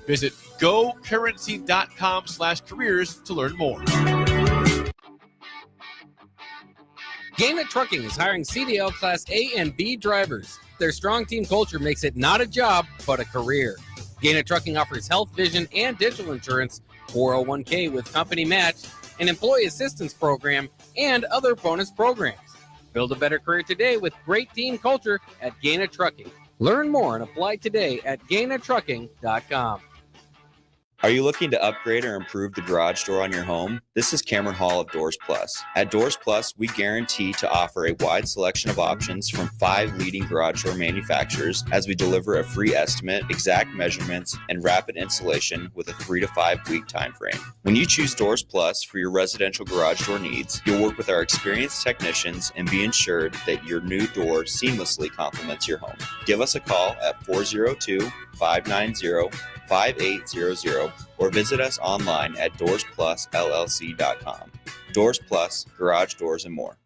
Visit gocurrency.com/careers to learn more. Gaina Trucking is hiring CDL Class A and B drivers. Their strong team culture makes it not a job, but a career. Gaina Trucking offers health, vision, and dental insurance, 401k with company match, an employee assistance program, and other bonus programs. Build a better career today with great team culture at Gaina Trucking. Learn more and apply today at GainaTrucking.com. Are you looking to upgrade or improve the garage door on your home? This is Cameron Hall of Doors Plus. At Doors Plus, we guarantee to offer a wide selection of options from 5 leading garage door manufacturers as we deliver a free estimate, exact measurements, and rapid installation with a 3 to 5 week time frame. When you choose Doors Plus for your residential garage door needs, you'll work with our experienced technicians and be ensured that your new door seamlessly complements your home. Give us a call at 402-590-5800 or visit us online at doorsplusllc.com. Doors Plus, garage doors and more.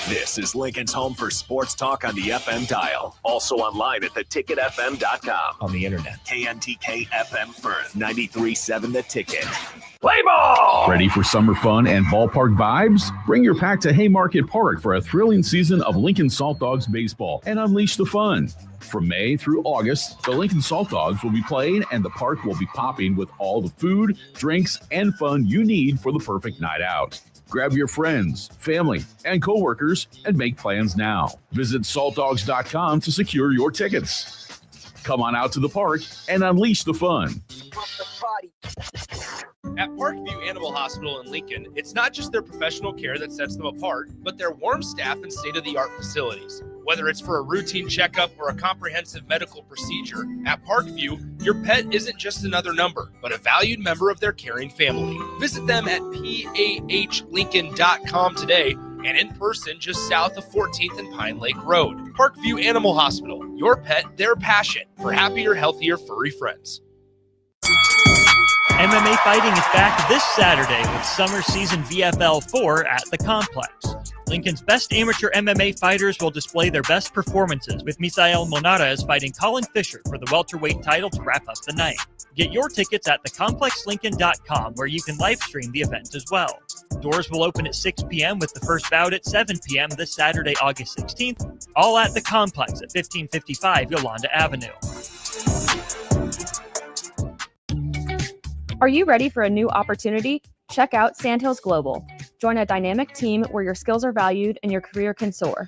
This is Lincoln's home for sports talk on the FM dial. Also online at theticketfm.com. On the internet. KNTK FM Firth, 93.7 The Ticket. Play ball! Ready for summer fun and ballpark vibes? Bring your pack to Haymarket Park for a thrilling season of Lincoln Salt Dogs baseball and unleash the fun. From May through August, the Lincoln Salt Dogs will be playing and the park will be popping with all the food, drinks, and fun you need for the perfect night out. Grab your friends, family, and coworkers and make plans now. Visit saltdogs.com to secure your tickets. Come on out to the park and unleash the fun. At Parkview Animal Hospital in Lincoln, it's not just their professional care that sets them apart, but their warm staff and state-of-the-art facilities. Whether it's for a routine checkup or a comprehensive medical procedure, at Parkview, your pet isn't just another number, but a valued member of their caring family. Visit them at pahlincoln.com today and in person just south of 14th and Pine Lake Road. Parkview Animal Hospital, your pet, their passion for happier, healthier, furry friends. MMA fighting is back this Saturday with summer season VFL 4 at the Complex. Lincoln's best amateur MMA fighters will display their best performances, with Misael Monarez fighting Colin Fisher for the welterweight title to wrap up the night. Get your tickets at thecomplexlincoln.com, where you can live stream the event as well. Doors will open at 6 p.m. with the first bout at 7 p.m. this Saturday, August 16th, all at the Complex at 1555 Yolanda Avenue. Are you ready for a new opportunity? Check out Sandhills Global. Join a dynamic team where your skills are valued and your career can soar.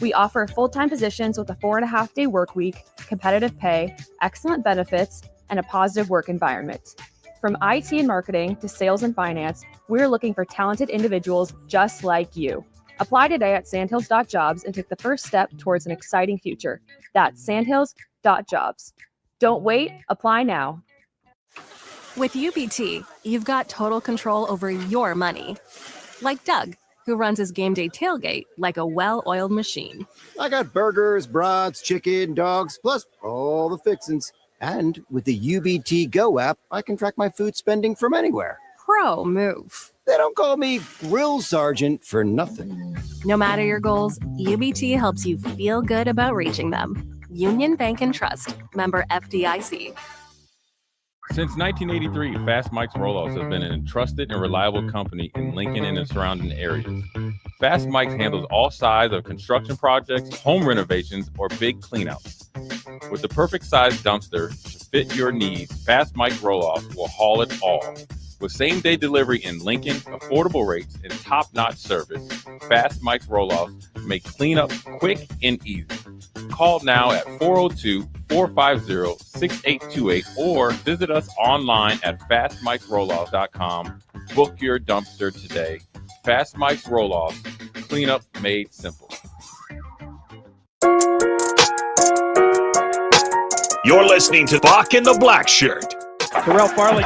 We offer full-time positions with a 4.5-day work week, competitive pay, excellent benefits, and a positive work environment. From IT and marketing to sales and finance, we're looking for talented individuals just like you. Apply today at sandhills.jobs and take the first step towards an exciting future. That's sandhills.jobs. Don't wait, apply now. With UBT, you've got total control over your money. Like Doug, who runs his game day tailgate like a well-oiled machine. I got burgers, brats, chicken, dogs, plus all the fixins'. And with the UBT Go app, I can track my food spending from anywhere. Pro move. They don't call me Grill Sergeant for nothing. No matter your goals, UBT helps you feel good about reaching them. Union Bank and Trust. Member FDIC. Since 1983, Fast Mike's Rollouts has been a trusted and reliable company in Lincoln and the surrounding areas. Fast Mike's handles all sides of construction projects, home renovations, or big cleanouts. With the perfect size dumpster to fit your needs, Fast Mike's Rollouts will haul it all. With same-day delivery in Lincoln, affordable rates, and top-notch service, Fast Mike's Rollouts make cleanup quick and easy. Call now at 402-450-6828 or visit us online at fastmikesrolloffs.com. Book your dumpster today. Fast Mike's Rolloffs, cleanup made simple. You're listening to Bock and the Blackshirt. Terrell Farley,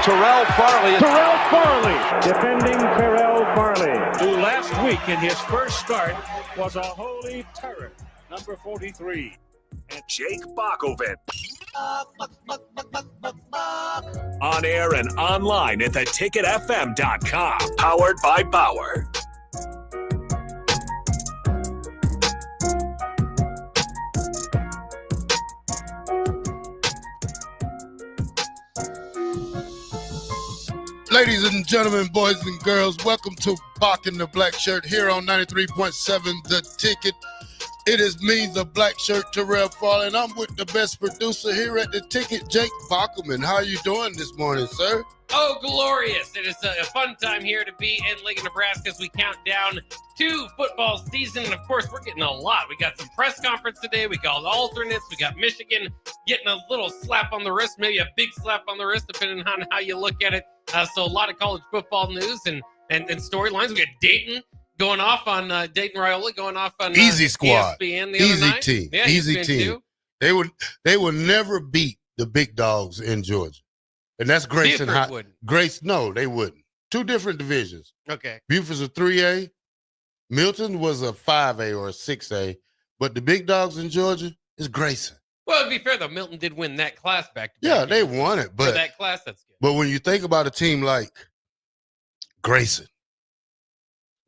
defending Terrell Farley, who last week in his first start was a holy terror, number 43. And Jake Bockoven. On air and online at theticketfm.com. Powered by Bauer. Ladies and gentlemen, boys and girls, welcome to Bock and the Blackshirt here on 93.7 The Ticket. It is me, the Blackshirt, Terrell Farley, and I'm with the best producer here at The Ticket, Jake Bockoven. How are you doing this morning, sir? Oh, glorious. It is a fun time here to be in Lincoln, Nebraska as we count down to football season. And, of course, we're getting a lot. We got some press conference today. We got alternates. We got Michigan getting a little slap on the wrist, maybe a big slap on the wrist, depending on how you look at it. So a lot of college football news and storylines. We got Dayton going off on Dayton Raiola going off on Easy squad. ESPN the Easy other night. team. Yeah, Easy ESPN team. too. They would never beat the big dogs in Georgia. And that's Grayson. No, they wouldn't. Two different divisions. Okay. Buford's a 3A. Milton was a 5A or a 6A. But the big dogs in Georgia is Grayson. Well, to be fair, though, Milton did win that class back to back. Yeah, they won it. For But that class, that's good. But when you think about a team like Grayson,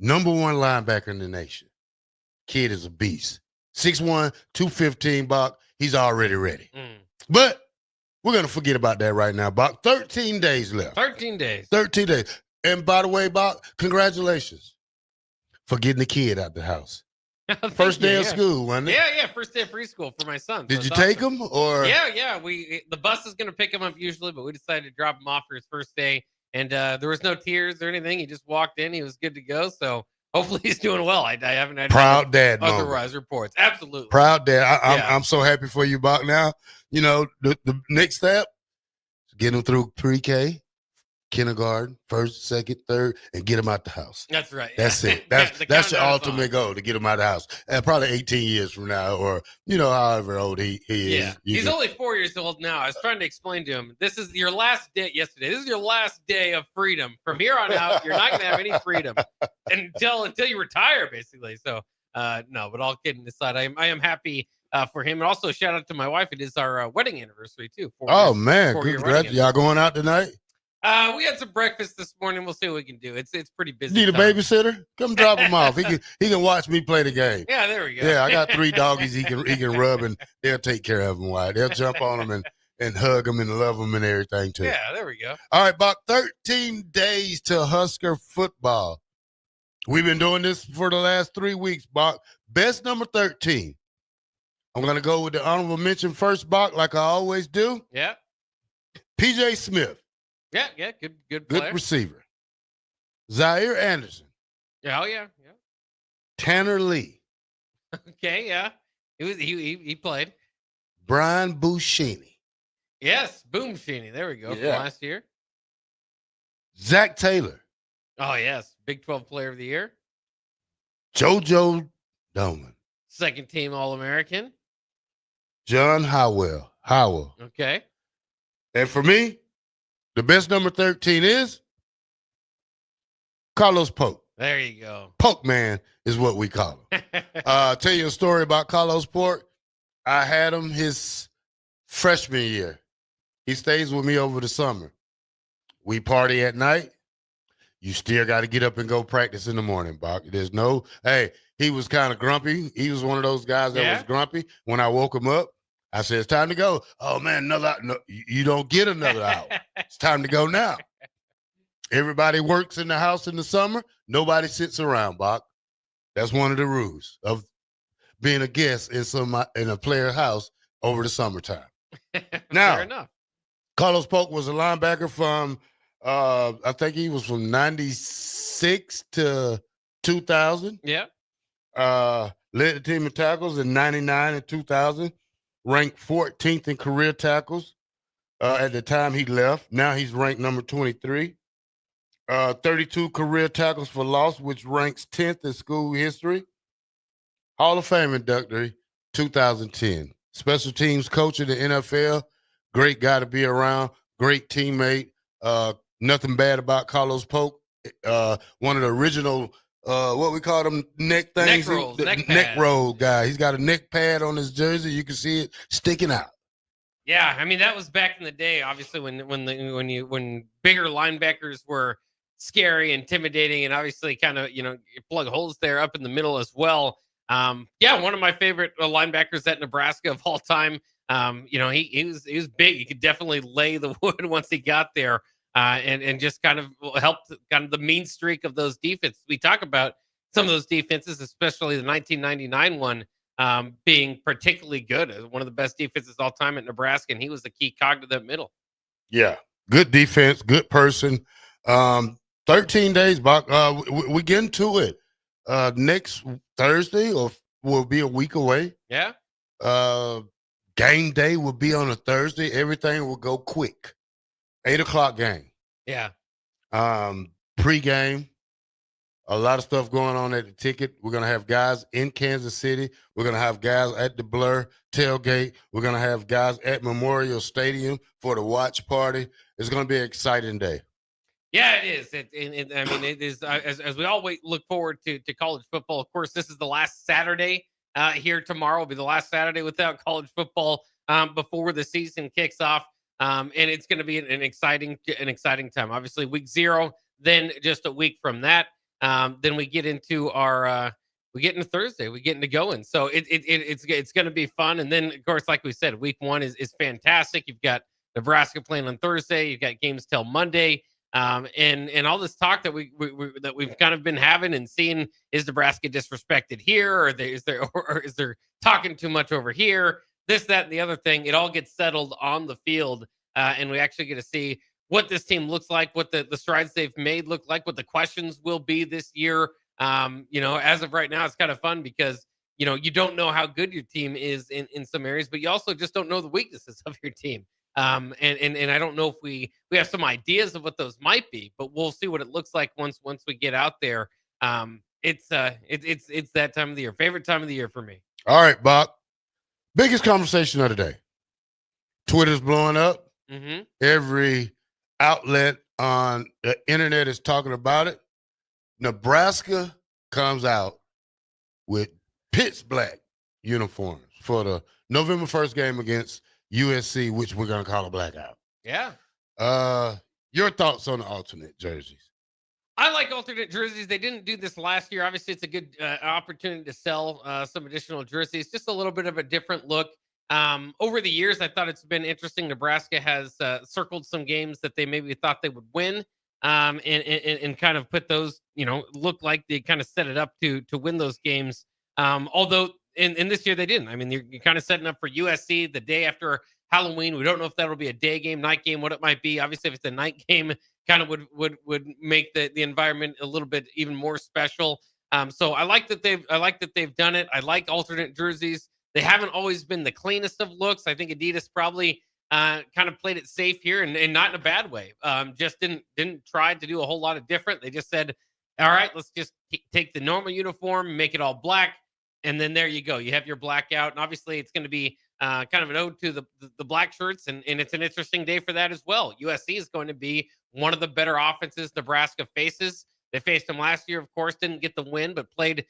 number one linebacker in the nation, kid is a beast. 6'1", 215, Bock, he's already ready. But we're going to forget about that right now, Bock. 13 days left. 13 days. 13 days. And by the way, Bock, congratulations for getting the kid out the house. First day of school, wasn't it? Yeah, first day of preschool for my son. Did you take him? Or Yeah. The bus is going to pick him up usually, but we decided to drop him off for his first day. And there was no tears or anything. He just walked in. He was good to go. So hopefully he's doing well. I haven't had proud dad otherwise reports. Absolutely. Proud dad. I'm so happy for you, Bock. Now, you know, the next step, get him through pre-K, kindergarten, first, second, third, and get him out the house. That's right. That's it. That's your ultimate goal, to get him out of the house. And probably 18 years from now, or, you know, however old he is. Yeah. He's only 4 years old now. I was trying to explain to him, this is your last day yesterday. This is your last day of freedom. From here on out, you're not going to have any freedom until you retire, basically. So, no, but all kidding aside, I am happy for him. And also, shout out to my wife. It is our wedding anniversary, too. Man. Congrats. Y'all going out tonight? We had some breakfast this morning. We'll see what we can do. It's pretty busy. Need a babysitter? Come drop him off. He can watch me play the game. Yeah, there we go. Yeah, I got 3 doggies he can rub, and they'll take care of him. Why? They'll jump on him and hug him and love him and everything too. Yeah, there we go. All right, Bock. 13 days to Husker football. We've been doing this for the last 3 weeks, Bock. Best number 13. I'm gonna go with the honorable mention first, Bock, like I always do. Yeah. PJ Smith. Yeah, good player. Good receiver. Zaire Anderson. Yeah, yeah. Tanner Lee. Okay, yeah. He played. Brian Buscini. Yes, Boom Sheeney. There we go. From last year. Zach Taylor. Oh, yes. Big 12 player of the year. JoJo Doman. Second team All-American. John Howell. Okay. And for me, the best number 13 is Carlos Polk. There you go. Polk man is what we call him. Tell you a story about Carlos Polk. I had him his freshman year. He stays with me over the summer. We party at night. You still got to get up and go practice in the morning, Bock. There's no, he was kind of grumpy. He was one of those guys that was grumpy. When I woke him up, I said, it's time to go. Oh, man, no, you don't get another hour. It's time to go now. Everybody works in the house in the summer. Nobody sits around, Bock. That's one of the rules of being a guest in a player's house over the summertime. Now, fair enough. Carlos Polk was a linebacker from, I think he was from 96 to 2000. Yeah. Led the team in tackles in 99 and 2000. Ranked 14th in career tackles at the time he left. Now he's ranked number 23. 32 career tackles for loss, which ranks 10th in school history. Hall of Fame inductee, 2010. Special teams coach in the NFL. Great guy to be around. Great teammate. Nothing bad about Carlos Polk. One of the original, what we call them, neck things. Neck rolls. Neck roll guy. He's got a neck pad on his jersey. You can see it sticking out. Yeah, I mean that was back in the day. Obviously, when bigger linebackers were scary, intimidating, and obviously kind of you plug holes there up in the middle as well. One of my favorite linebackers at Nebraska of all time. He was big. He could definitely lay the wood once he got there. and just kind of helped kind of the mean streak of those defenses. We talk about some of those defenses, especially the 1999 one, being particularly good. One of the best defenses all time at Nebraska, and he was the key cog to that middle. Yeah, good defense, good person. 13 days, Bock. We get into it. Next Thursday, or will be a week away. Yeah. Game day will be on a Thursday. Everything will go quick. 8:00 game. Yeah. Pre-game. A lot of stuff going on at the ticket. We're going to have guys in Kansas City. We're going to have guys at the Blur tailgate. We're going to have guys at Memorial Stadium for the watch party. It's going to be an exciting day. Yeah, it is. It is as we all look forward to college football. Of course, this is the last Saturday here. Tomorrow will be the last Saturday without college football before the season kicks off. And it's going to be an exciting time. Obviously, week 0, then just a week from that. Then we get into Thursday. We get into going. So it's going to be fun. And then, of course, like we said, week 1 is fantastic. You've got Nebraska playing on Thursday. You've got games till Monday. And all this talk that we've kind of been having and seeing, is Nebraska disrespected here, or is there talking too much over here? This, that, and the other thing. It all gets settled on the field, and we actually get to see what this team looks like, what the strides they've made look like, what the questions will be this year. As of right now, it's kind of fun because you don't know how good your team is in some areas, but you also just don't know the weaknesses of your team. And I don't know if we have some ideas of what those might be, but we'll see what it looks like once we get out there. It's that time of the year, favorite time of the year for me. All right, Bob. Biggest conversation of the day. Twitter's blowing up. Mm-hmm. Every outlet on the internet is talking about it. Nebraska comes out with pitch black uniforms for the November 1st game against USC, which we're going to call a blackout. Yeah. Your thoughts on the alternate jerseys? I like alternate jerseys. They didn't do this last year. Obviously, it's a good opportunity to sell some additional jerseys. Just a little bit of a different look. Over the years, I thought it's been interesting. Nebraska has circled some games that they maybe thought they would win, and kind of put those, look like they kind of set it up to win those games. Although in this year they didn't. I mean, you're kind of setting up for USC the day after Halloween. We don't know if that'll be a day game, night game, what it might be. Obviously, if it's a night game, kind of would make the environment a little bit even more special. So I like that they've done it. I like alternate jerseys. They haven't always been the cleanest of looks. I think Adidas probably kind of played it safe here, and not in a bad way. Just didn't try to do a whole lot of different. They just said, all right, let's just take the normal uniform, make it all black, and then there you go. You have your blackout, and obviously it's going to be kind of an ode to the black shirts, and it's an interesting day for that as well. USC is going to be one of the better offenses Nebraska faces. They faced them last year, of course, didn't get the win, but played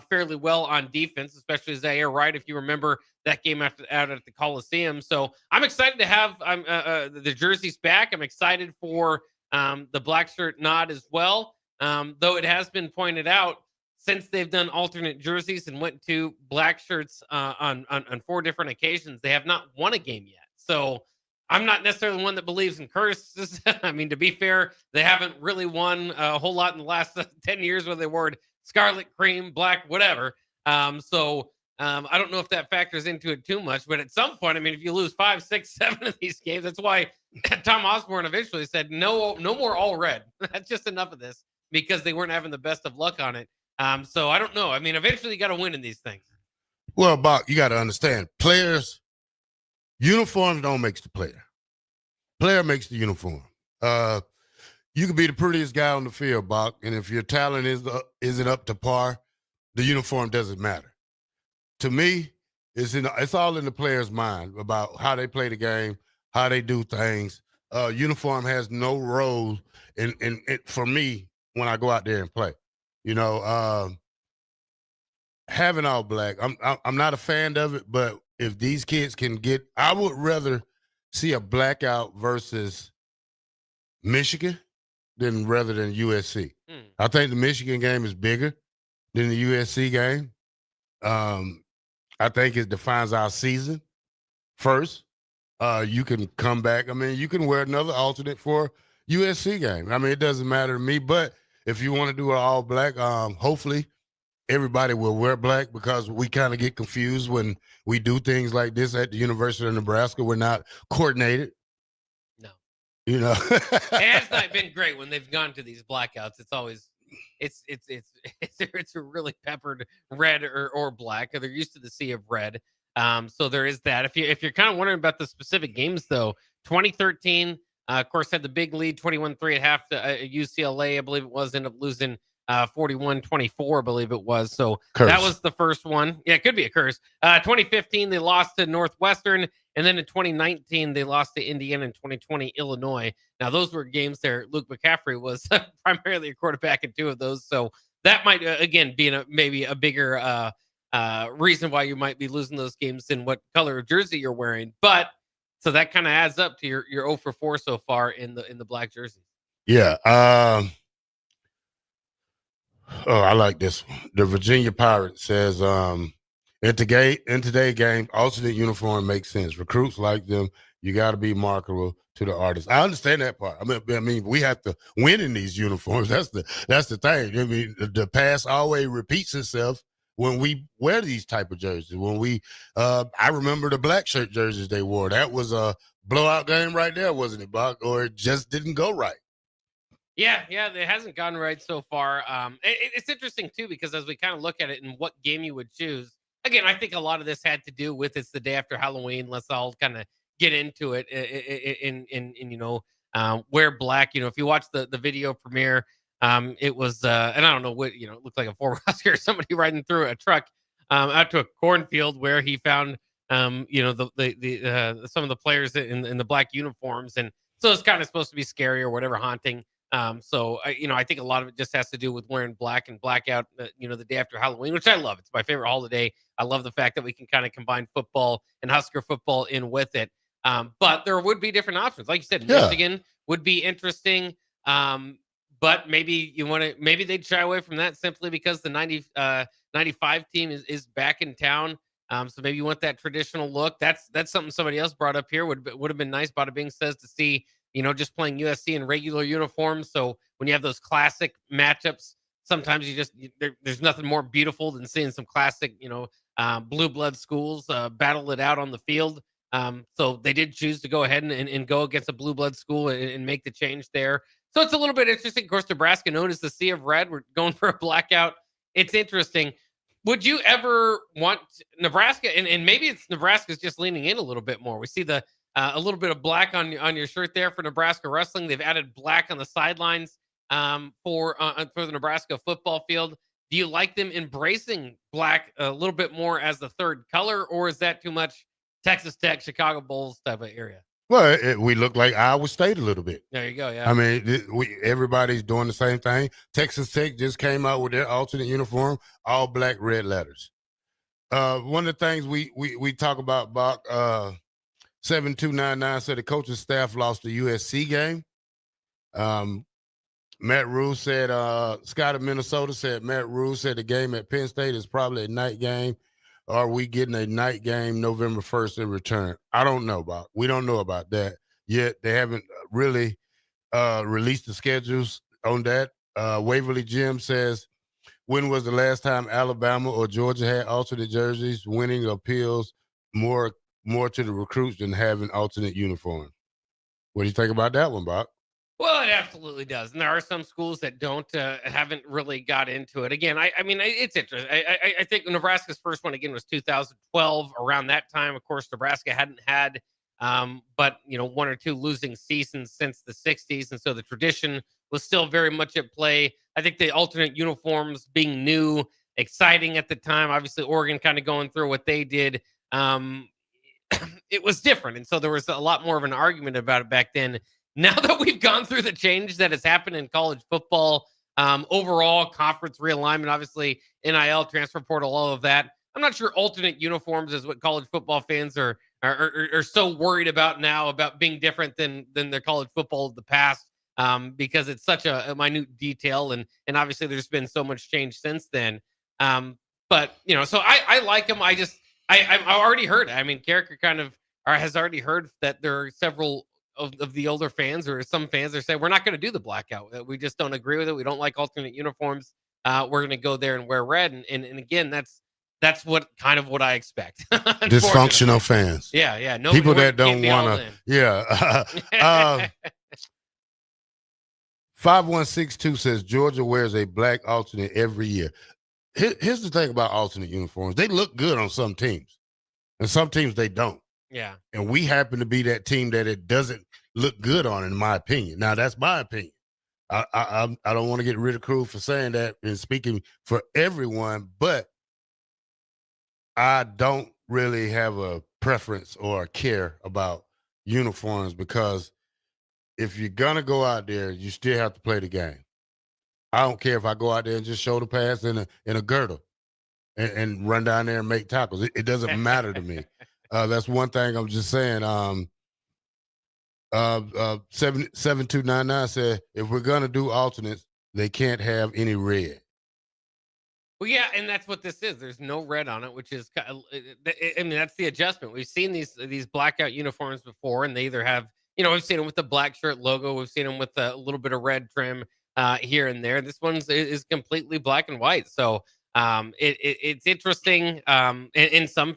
fairly well on defense, especially Zaire Wright, if you remember that game out at the Coliseum. So I'm excited to have the jerseys back. I'm excited for the black shirt nod as well. Though it has been pointed out, since they've done alternate jerseys and went to black shirts on 4 different occasions, they have not won a game yet. So I'm not necessarily one that believes in curses. I mean, to be fair, they haven't really won a whole lot in the last 10 years where they wore scarlet, cream, black, whatever. So I don't know if that factors into it too much. But at some point, I mean, if you lose 5, 6, 7 of these games, that's why Tom Osborne eventually said, no more all red. That's just enough of this, because they weren't having the best of luck on it. So I don't know. I mean, eventually you got to win in these things. Well, Bock, you got to understand, uniforms don't make the player. Player makes the uniform. You can be the prettiest guy on the field, Bock, and if your talent isn't up to par, the uniform doesn't matter. To me, it's all in the player's mind about how they play the game, how they do things. Uniform has no role in it for me when I go out there and play. Having all black, I'm not a fan of it, but if these kids can get, I would rather see a blackout versus Michigan rather than USC. I think the Michigan game is bigger than the USC game. I think it defines our season first. You can come back. I mean, you can wear another alternate for USC game. I mean, it doesn't matter to me. But if you want to do it all black, hopefully everybody will wear black, because we kind of get confused when we do things like this at the University of Nebraska. We're not coordinated. No. You know, It has not been great when they've gone to these blackouts. It's always it's a really peppered red or black. They're used to the sea of red. So there is that. If you're kind of wondering about the specific games, though, 2013, of course, had the big lead, 21-3 at half to UCLA, I believe it was, ended up losing 41-24, I believe it was. So that was the first one. Yeah, it could be a curse. 2015, they lost to Northwestern. And then in 2019, they lost to Indiana. In 2020, Illinois. Now, those were games there. Luke McCaffrey was primarily a quarterback in two of those. So that might, again, be maybe a bigger reason why you might be losing those games than what color of jersey you're wearing. But so that kind of adds up to your 0 for 4 so far in the black jerseys. Yeah. I like this one. The Virginia Pirate says, in today's game, alternate uniform makes sense. Recruits like them. You got to be marketable to the artist. I understand that part. I mean, we have to win in these uniforms. That's the thing. I mean, the past always repeats itself when we wear these type of jerseys. When we, I remember the Blackshirt jerseys they wore. That was a blowout game right there, wasn't it, Bock? Or it just didn't go right. Yeah, it hasn't gone right so far. It's interesting, too, because as we kind of look at it and what game you would choose, again, I think a lot of this had to do with it's the day after Halloween. Let's all kind of get into it in wear black. If you watch the video premiere, it was, and I don't know what, it looked like a Ford Husker or somebody riding through a truck out to a cornfield where he found, some of the players in the black uniforms. And so it's kind of supposed to be scary or whatever, haunting. I think a lot of it just has to do with wearing black and blackout, the day after Halloween, which I love. It's my favorite holiday. I love the fact that we can kind of combine football and Husker football in with it. But there would be different options. Like you said, Michigan would be interesting. But maybe maybe they'd shy away from that simply because the 95 team is back in town. So maybe you want that traditional look. That's something somebody else brought up here. Would have been nice, Bada Bing says, to see, just playing USC in regular uniforms. So when you have those classic matchups, sometimes there's nothing more beautiful than seeing some classic, blue blood schools battle it out on the field. So they did choose to go ahead and go against a blue blood school and make the change there. So it's a little bit interesting. Of course, Nebraska, known as the Sea of Red, we're going for a blackout. It's interesting. Would you ever want Nebraska, and maybe it's Nebraska's just leaning in a little bit more. We see a little bit of black on your shirt there for Nebraska wrestling. They've added black on the sidelines for the Nebraska football field. Do you like them embracing black a little bit more as the third color, or is that too much Texas Tech, Chicago Bulls type of area? Well, we look like Iowa State a little bit. There you go. Yeah. I mean, everybody's doing the same thing. Texas Tech just came out with their alternate uniform, all black, red letters. One of the things we talk about, Bock, 7299 said the coaching staff lost the USC game. Matt Rule said, Scott of Minnesota said, Matt Rule said the game at Penn State is probably a night game. Are we getting a night game November 1st in return? I don't know, Bob. We don't know about that yet. They haven't really released the schedules on that. Waverly Jim says, when was the last time Alabama or Georgia had alternate jerseys? Winning appeals more to the recruits than having alternate uniforms. What do you think about that one, Bob? Well, it absolutely does. And there are some schools that haven't really got into it. Again, I mean, it's interesting. I think Nebraska's first one, again, was 2012. Around that time, of course, Nebraska hadn't had but, one or two losing seasons since the 60s. And so the tradition was still very much at play. I think the alternate uniforms being new, exciting at the time, obviously Oregon kind of going through what they did. It was different. And so there was a lot more of an argument about it back then. Now that we've gone through the change that has happened in college football, overall conference realignment, obviously NIL, transfer portal, all of that, I'm not sure alternate uniforms is what college football fans are so worried about now, about being different than their college football of the past, because it's such a minute detail, and obviously there's been so much change since then. But so I like them. I've already heard. I mean, Carricker kind of has already heard that there are several of the older fans, or some fans are saying we're not going to do the blackout. We just don't agree with it. We don't like alternate uniforms. We're going to go there and wear red. And again, that's what I expect. Dysfunctional fans. Yeah. No people that don't want to. Yeah. 5162 says Georgia wears a black alternate every year. Here's the thing about alternate uniforms: they look good on some teams, and some teams they don't. Yeah. And we happen to be that team that it doesn't look good on, in my opinion. Now, that's my opinion. I don't want to get ridiculed for saying that and speaking for everyone, but I don't really have a preference or a care about uniforms, because if you're going to go out there, you still have to play the game. I don't care if I go out there and just show the pass in a girdle and run down there and make tackles. It doesn't matter to me. That's one thing I'm just saying. 7299 said, if we're going to do alternates, they can't have any red. Well, yeah, and that's what this is. There's no red on it, which is, I mean, that's the adjustment. We've seen these blackout uniforms before, and they either have, we've seen them with the Blackshirt logo. We've seen them with a little bit of red trim here and there. This one is completely black and white. So it's interesting. And some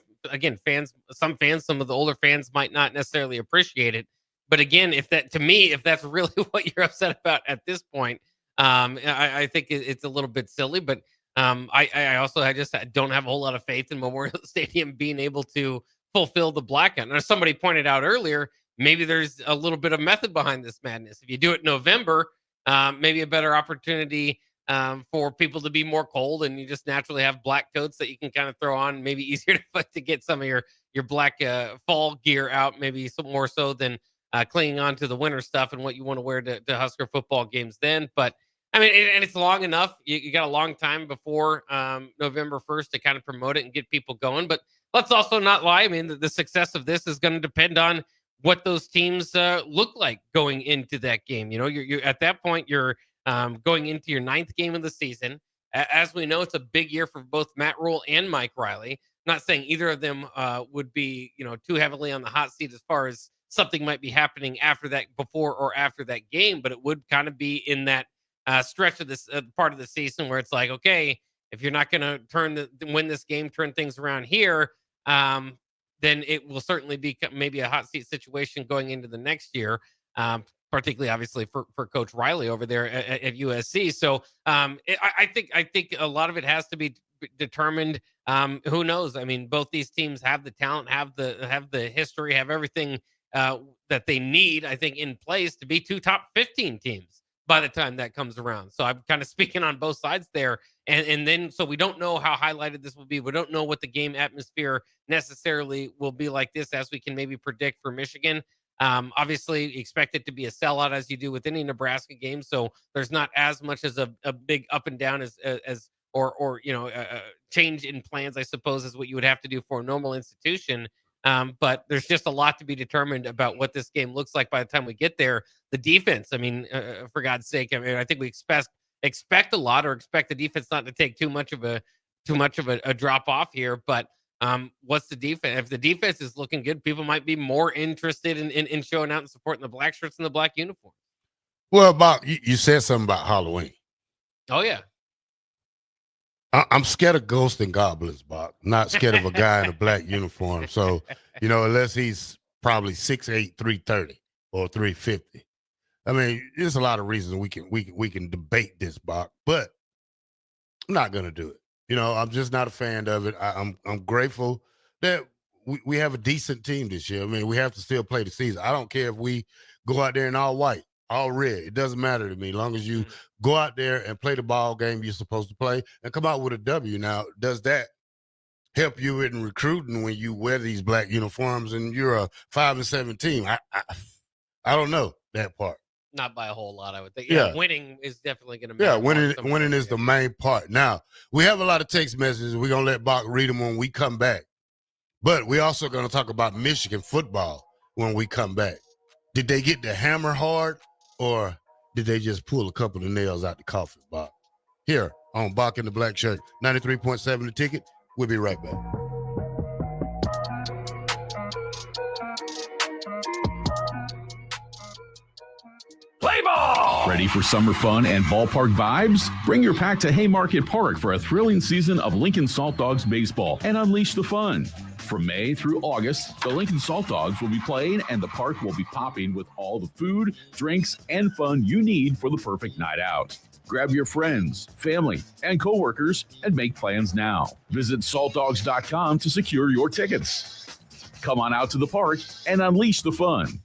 fans, some of the older fans might not necessarily appreciate it. But again, if that's really what you're upset about at this point, I think it's a little bit silly. But I just don't have a whole lot of faith in Memorial Stadium being able to fulfill the blackout. And as somebody pointed out earlier, maybe there's a little bit of method behind this madness. If you do it in November, maybe a better opportunity for people to be more cold, and you just naturally have black coats that you can kind of throw on. Maybe easier to get some of your black fall gear out, maybe some more so than clinging on to the winter stuff and what you want to wear to Husker football games then. But I mean, and it's long enough. You got a long time before November 1st to kind of promote it and get people going. But let's also not lie. I mean, the success of this is going to depend on what those teams look like going into that game. You're at that point, you're going into your 9th game of the season. As we know, it's a big year for both Matt Rule and Mike Riley. Not saying either of them would be, too heavily on the hot seat as far as something might be happening after that, before or after that game, but it would kind of be in that stretch of this part of the season where it's like, okay, if you're not going to win this game, turn things around here, then it will certainly be maybe a hot seat situation going into the next year. Particularly, obviously, for Coach Riley over there at USC. So I think a lot of it has to be determined. Who knows? I mean, both these teams have the talent, have the history, have everything that they need, I think, in place to be 2 top 15 teams by the time that comes around. So I'm kind of speaking on both sides there. And then, so we don't know how highlighted this will be. We don't know what the game atmosphere necessarily will be like this, as we can maybe predict for Michigan. Obviously, expect it to be a sellout, as you do with any Nebraska game. So there's not as much as a big up and down as change in plans, I suppose, is what you would have to do for a normal institution. But there's just a lot to be determined about what this game looks like by the time we get there. The defense, I mean, for God's sake, I mean, I think we expect a lot, or expect the defense not to take too much of a drop off here. But what's the defense? If the defense is looking good, people might be more interested in showing out and supporting the black shirts and the black uniform. Well, Bock, you said something about Halloween. Oh, yeah. I'm scared of ghosts and goblins, Bock. Not scared of a guy in a black uniform. So, unless he's probably 6'8", 330 or 350. I mean, there's a lot of reasons we can debate this, Bock, but I'm not gonna do it. I'm just not a fan of it. I'm grateful that we have a decent team this year. I mean, we have to still play the season. I don't care if we go out there in all white, all red. It doesn't matter to me, as long as you go out there and play the ball game you're supposed to play and come out with a W. Now, does that help you in recruiting when you wear these black uniforms and you're a 5-7 team? I don't know that part. Not by a whole lot, I would think. Yeah. Winning is definitely going to be. Yeah, winning is the main part. Now, we have a lot of text messages. We're going to let Bock read them when we come back. But we're also going to talk about Michigan football when we come back. Did they get the hammer hard, or did they just pull a couple of nails out the coffin, Bock? Here on Bock in the Black Shirt, 93.7 The Ticket. We'll be right back. ball! Ready for summer fun and ballpark vibes? Bring your pack to Haymarket Park for a thrilling season of Lincoln Salt Dogs baseball and unleash the fun. From May through August, the Lincoln Salt Dogs will be playing and the park will be popping with all the food, drinks, and fun you need for the perfect night out. Grab your friends, family, and coworkers and make plans now. Visit saltdogs.com to secure your tickets. Come on out to the park and unleash the fun.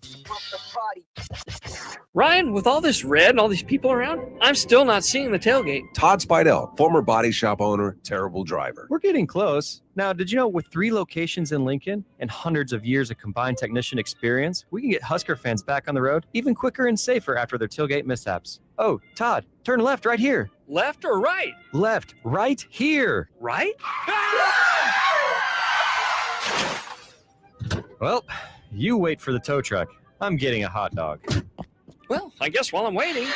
Ryan, with all this red and all these people around, I'm still not seeing the tailgate. Todd Spidell, former body shop owner, terrible driver. We're getting close. Now, did you know with 3 locations in Lincoln and hundreds of years of combined technician experience, we can get Husker fans back on the road even quicker and safer after their tailgate mishaps? Oh, Todd, turn left right here. Left or right? Left, right here. Right? Well, you wait for the tow truck. I'm getting a hot dog. Well, I guess while I'm waiting.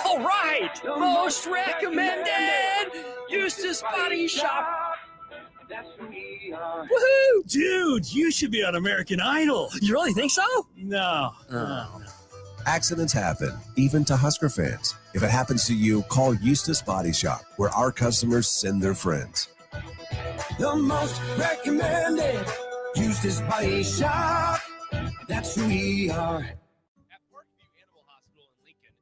All right! Most recommended! Eustace Body Shop! Woohoo! Dude, you should be on American Idol. You really think so? No. Accidents happen, even to Husker fans. If it happens to you, call Eustace Body Shop, where our customers send their friends. The most recommended Eustace Body Shop. That's who we are.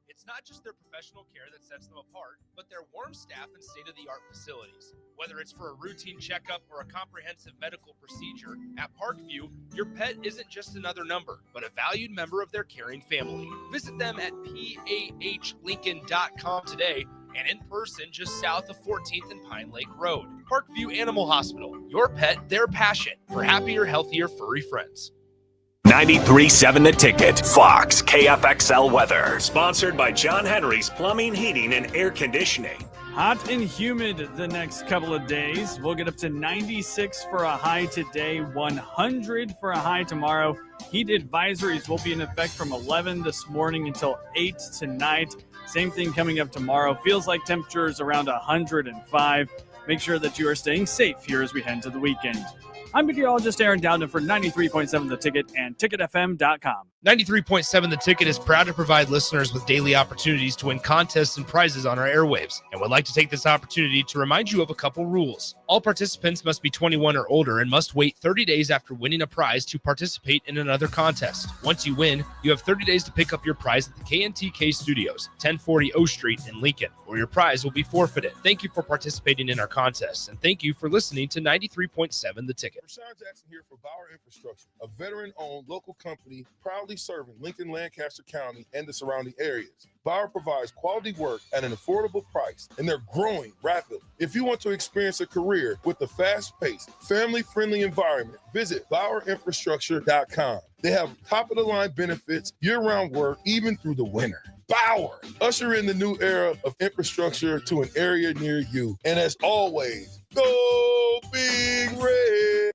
It's not just their professional care that sets them apart, but their warm staff and state-of-the-art facilities. Whether it's for a routine checkup or a comprehensive medical procedure, at Parkview, your pet isn't just another number, but a valued member of their caring family. Visit them at pahlincoln.com today and in person just south of 14th and Pine Lake Road. Parkview Animal Hospital, your pet, their passion, for happier, healthier, furry friends. 93.7 The Ticket. Fox KFXL weather. Sponsored by John Henry's Plumbing, Heating, and Air Conditioning. Hot and humid the next couple of days. We'll get up to 96 for a high today, 100 for a high tomorrow. Heat advisories will be in effect from 11 this morning until 8 tonight. Same thing coming up tomorrow. Feels like temperatures around 105. Make sure that you are staying safe here as we head into the weekend. I'm meteorologist Aaron Dowden for 93.7 The Ticket and TicketFM.com. 93.7 The Ticket is proud to provide listeners with daily opportunities to win contests and prizes on our airwaves, and would like to take this opportunity to remind you of a couple rules. All participants must be 21 or older and must wait 30 days after winning a prize to participate in another contest. Once you win, you have 30 days to pick up your prize at the KNTK Studios, 1040 O Street in Lincoln, or your prize will be forfeited. Thank you for participating in our contests, and thank you for listening to 93.7 The Ticket. Rashawn Jackson here for Bauer Infrastructure, a veteran-owned local company proudly serving Lincoln, Lancaster County, and the surrounding areas. Bauer provides quality work at an affordable price, and they're growing rapidly. If you want to experience a career with a fast-paced, family-friendly environment, visit BauerInfrastructure.com. They have top-of-the-line benefits, year-round work, even through the winter. Bauer, usher in the new era of infrastructure to an area near you. And as always, go Big Red!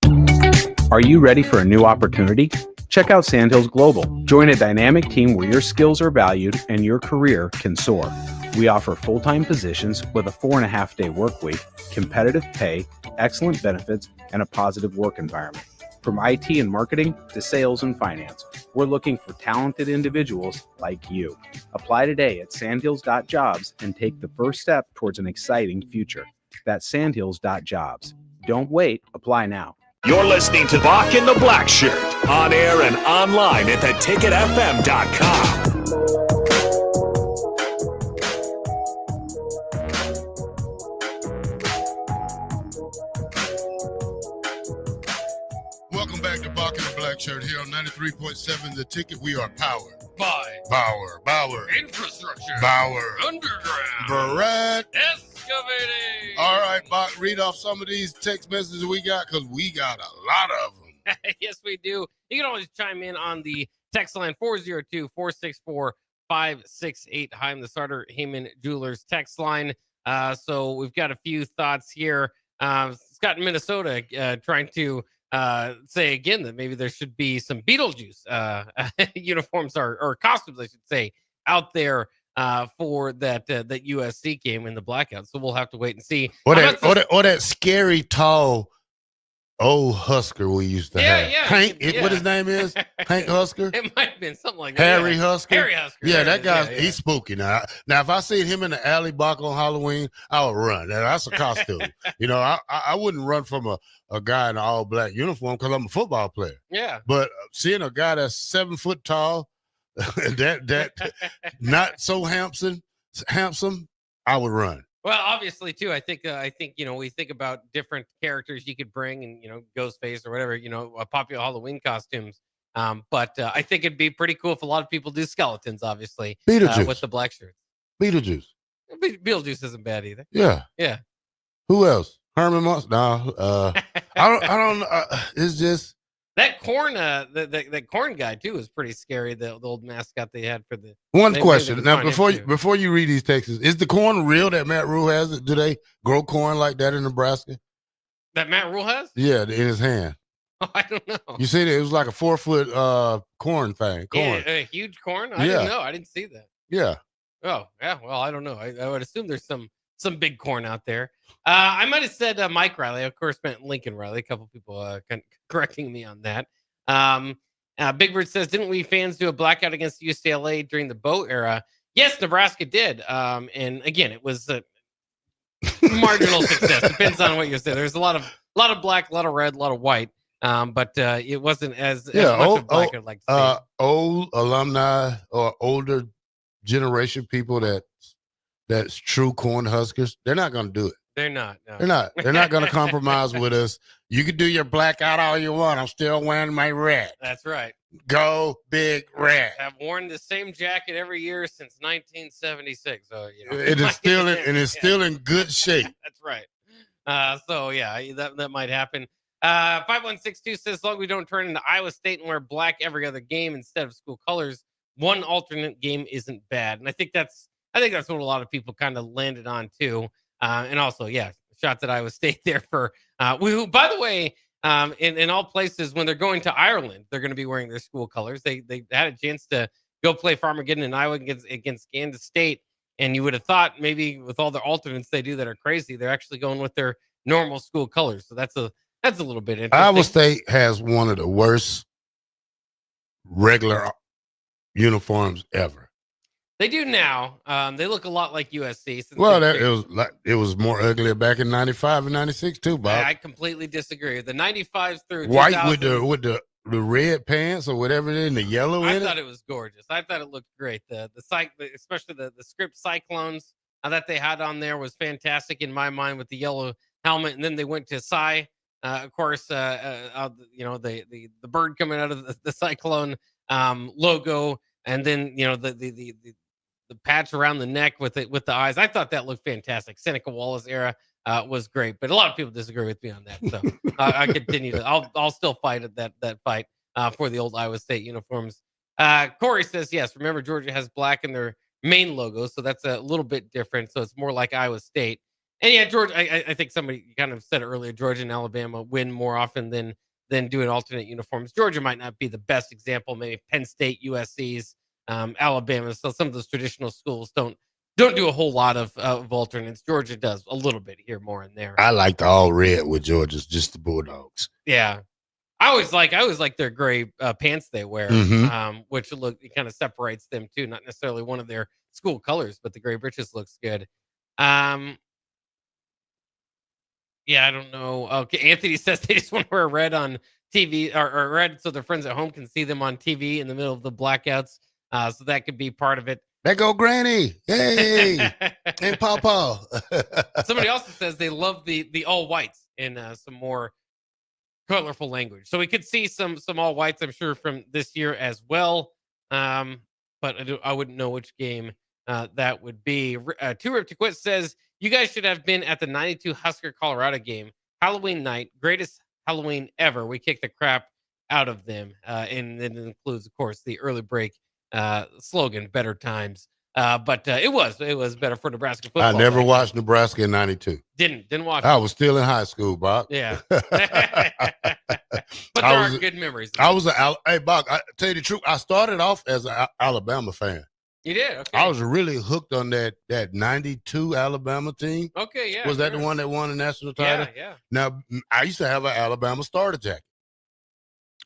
Are you ready for a new opportunity? Check out Sandhills Global. Join a dynamic team where your skills are valued and your career can soar. We offer full-time positions with a 4.5-day work week, competitive pay, excellent benefits, and a positive work environment. From IT and marketing to sales and finance, we're looking for talented individuals like you. Apply today at sandhills.jobs and take the first step towards an exciting future. That's sandhills.jobs. Don't wait. Apply now. You're listening to Bock and the Blackshirt, on air and online at theticketfm.com. Welcome back to Bock and the Blackshirt here on 93.7 The Ticket. We are powered by Bauer Infrastructure, Bauer Underground, Barrett Excavating. All right, Bock, read off some of these text messages we got, because we got a lot of them. Yes, we do. You can always chime in on the text line 402-464-568. I'm the Starter Heyman Jewelers text line. So we've got a few thoughts here. Scott in Minnesota trying to say again that maybe there should be some Beetlejuice uniforms or costumes, I should say, out there for that USC game in the blackout. So we'll have to wait and see. Or that scary tall old Husker we used to have. Yeah. Hank, what his name is? Hank Husker? It might have been something like that. Harry Husker? Harry Husker. Yeah, that guy, he's spooky now. Now, if I seen him in the alley Bock on Halloween, I would run. Now, that's a costume. I wouldn't run from a guy in an all-black uniform because I'm a football player. Yeah. But seeing a guy that's 7 foot tall, that not so handsome, I would run. Well, obviously, too, I think we think about different characters you could bring and, Ghostface or whatever, popular Halloween costumes. But I think it'd be pretty cool if a lot of people do skeletons, obviously, Beetlejuice. with the black shirts. Beetlejuice. Beetlejuice isn't bad either. Yeah. Yeah. Who else? Herman Munster? No. I don't know. It's just. That corn, that corn guy too was pretty scary. The old mascot they had for the. One question now before you read these texts, is the corn real that Matt Rule has? Do they grow corn like that in Nebraska? That Matt Rule has? Yeah, in his hand. Oh, I don't know. You see that it was like a 4 foot corn thing. Corn. Yeah, a huge corn. I didn't know. I didn't see that. Yeah. Oh yeah. Well, I don't know. I would assume there's some big corn out there. I might have said Mike Riley. Of course, meant Lincoln Riley. A couple people correcting me on that. Big Bird says, didn't we fans do a blackout against UCLA during the Bo era? Yes, Nebraska did. And again, it was a marginal success. Depends on what you say. There's a lot of black, a lot of red, a lot of white. But it wasn't as much of black I'd like to say. Old alumni or older generation people that's true corn huskers, they're not going to do it. They're not. No. They're not going to compromise with us. You can do your blackout all you want. I'm still wearing my red. That's right. Go Big Red. I've worn the same jacket every year since 1976. So it is still in good shape. That's right. So yeah, that might happen. 5162 says, as long as we don't turn into Iowa State and wear black every other game instead of school colors, one alternate game isn't bad. And I think that's what a lot of people kind of landed on too. And also, yeah, shots at Iowa State there for who, by the way, in all places when they're going to Ireland, they're going to be wearing their school colors. They had a chance to go play Farmageddon in Iowa against Kansas State, and you would have thought maybe with all the alternates they do that are crazy, they're actually going with their normal school colors. So that's a little bit interesting. Iowa State has one of the worst regular uniforms ever. They do now. They look a lot like USC. Well, it was more uglier back in '95 and '96 too, Bob. I completely didisagree. The '95s through white with the red pants or whatever it is, and the yellow in it. I thought it was gorgeous. I thought it looked great. Especially the script Cyclones that they had on there was fantastic in my mind with the yellow helmet, and then they went to of course, the bird coming out of the Cyclone logo, and then the patch around the neck with the eyes. I thought that looked fantastic. Seneca Wallace era was great, but a lot of people disagree with me on that. So I continue to. I'll still fight at that fight for the old Iowa State uniforms. Corey says yes. Remember, Georgia has black in their main logo, so that's a little bit different. So it's more like Iowa State. And yeah, Georgia. I think somebody kind of said it earlier. Georgia and Alabama win more often than doing alternate uniforms. Georgia might not be the best example. Maybe Penn State, USC's. Alabama, so some of those traditional schools don't do a whole lot of alternates. Georgia does a little bit here, more in there. I like the all red with Georgia's, just the Bulldogs. Yeah, I always like their gray pants they wear, which it kind of separates them too. Not necessarily one of their school colors, but the gray breeches looks good. Yeah, I don't know. Okay, Anthony says they just want to wear red on TV or red so their friends at home can see them on TV in the middle of the blackouts. So that could be part of it. There go Granny. Hey. And Pawpaw. Somebody also says they love the all whites in some more colorful language. So we could see some all whites, I'm sure, from this year as well. But I wouldn't know which game that would be. Two Rip to Quit says, you guys should have been at the 92 Husker Colorado game. Halloween night, greatest Halloween ever. We kicked the crap out of them. And it includes, of course, the early break slogan, better times. But it was better for Nebraska football. I never watched Nebraska in 92. Didn't watch it. I was still in high school, Bob. Yeah. But there are good memories. Hey, Bock, I tell you the truth, I started off as an Alabama fan. You did? Okay. I was really hooked on that 92 Alabama team. Okay, yeah. Was that sure. the one that won the national title? Yeah. Now, I used to have an Alabama starter jacket.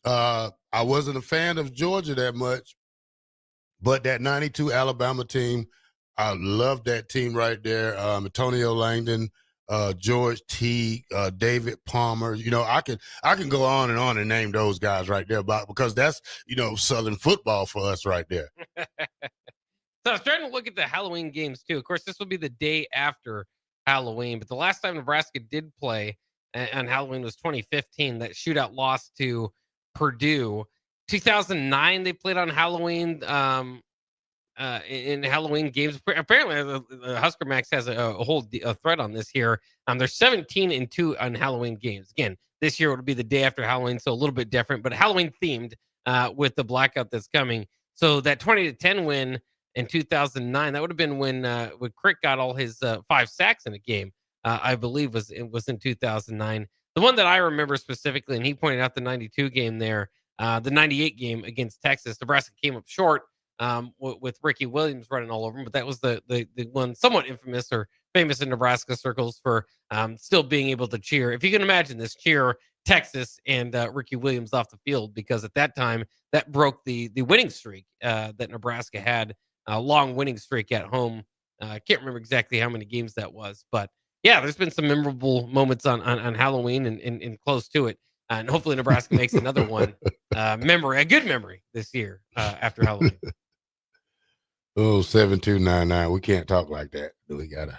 I wasn't a fan of Georgia that much, but that 92 Alabama team, I loved that team right there. Antonio Langdon, George Teague, David Palmer. You know, I can go on and name those guys right there, because that's, Southern football for us right there. So I was trying to look at the Halloween games too. Of course, this will be the day after Halloween, but the last time Nebraska did play on Halloween was 2015. That shootout loss to Purdue. 2009, they played on Halloween. In Halloween games, apparently the Husker Max has a whole thread on this here. They're 17-2 on Halloween games. Again, this year it'll be the day after Halloween, so a little bit different, but Halloween themed with the blackout that's coming. So that 20-10 win in 2009, that would have been when Crick got all his 5 sacks in a game. I believe was in 2009. The one that I remember specifically, and he pointed out the 92 game there, the 98 game against Texas. Nebraska came up short with Ricky Williams running all over him, but that was the one somewhat infamous or famous in Nebraska circles for still being able to cheer. If you can imagine this, cheer Texas and Ricky Williams off the field, because at that time that broke the winning streak that Nebraska had, a long winning streak at home. I can't remember exactly how many games that was, but yeah, there's been some memorable moments on Halloween and close to it. And hopefully Nebraska makes another one a good memory this year after Halloween. Oh, 7299. We can't talk like that. We gotta.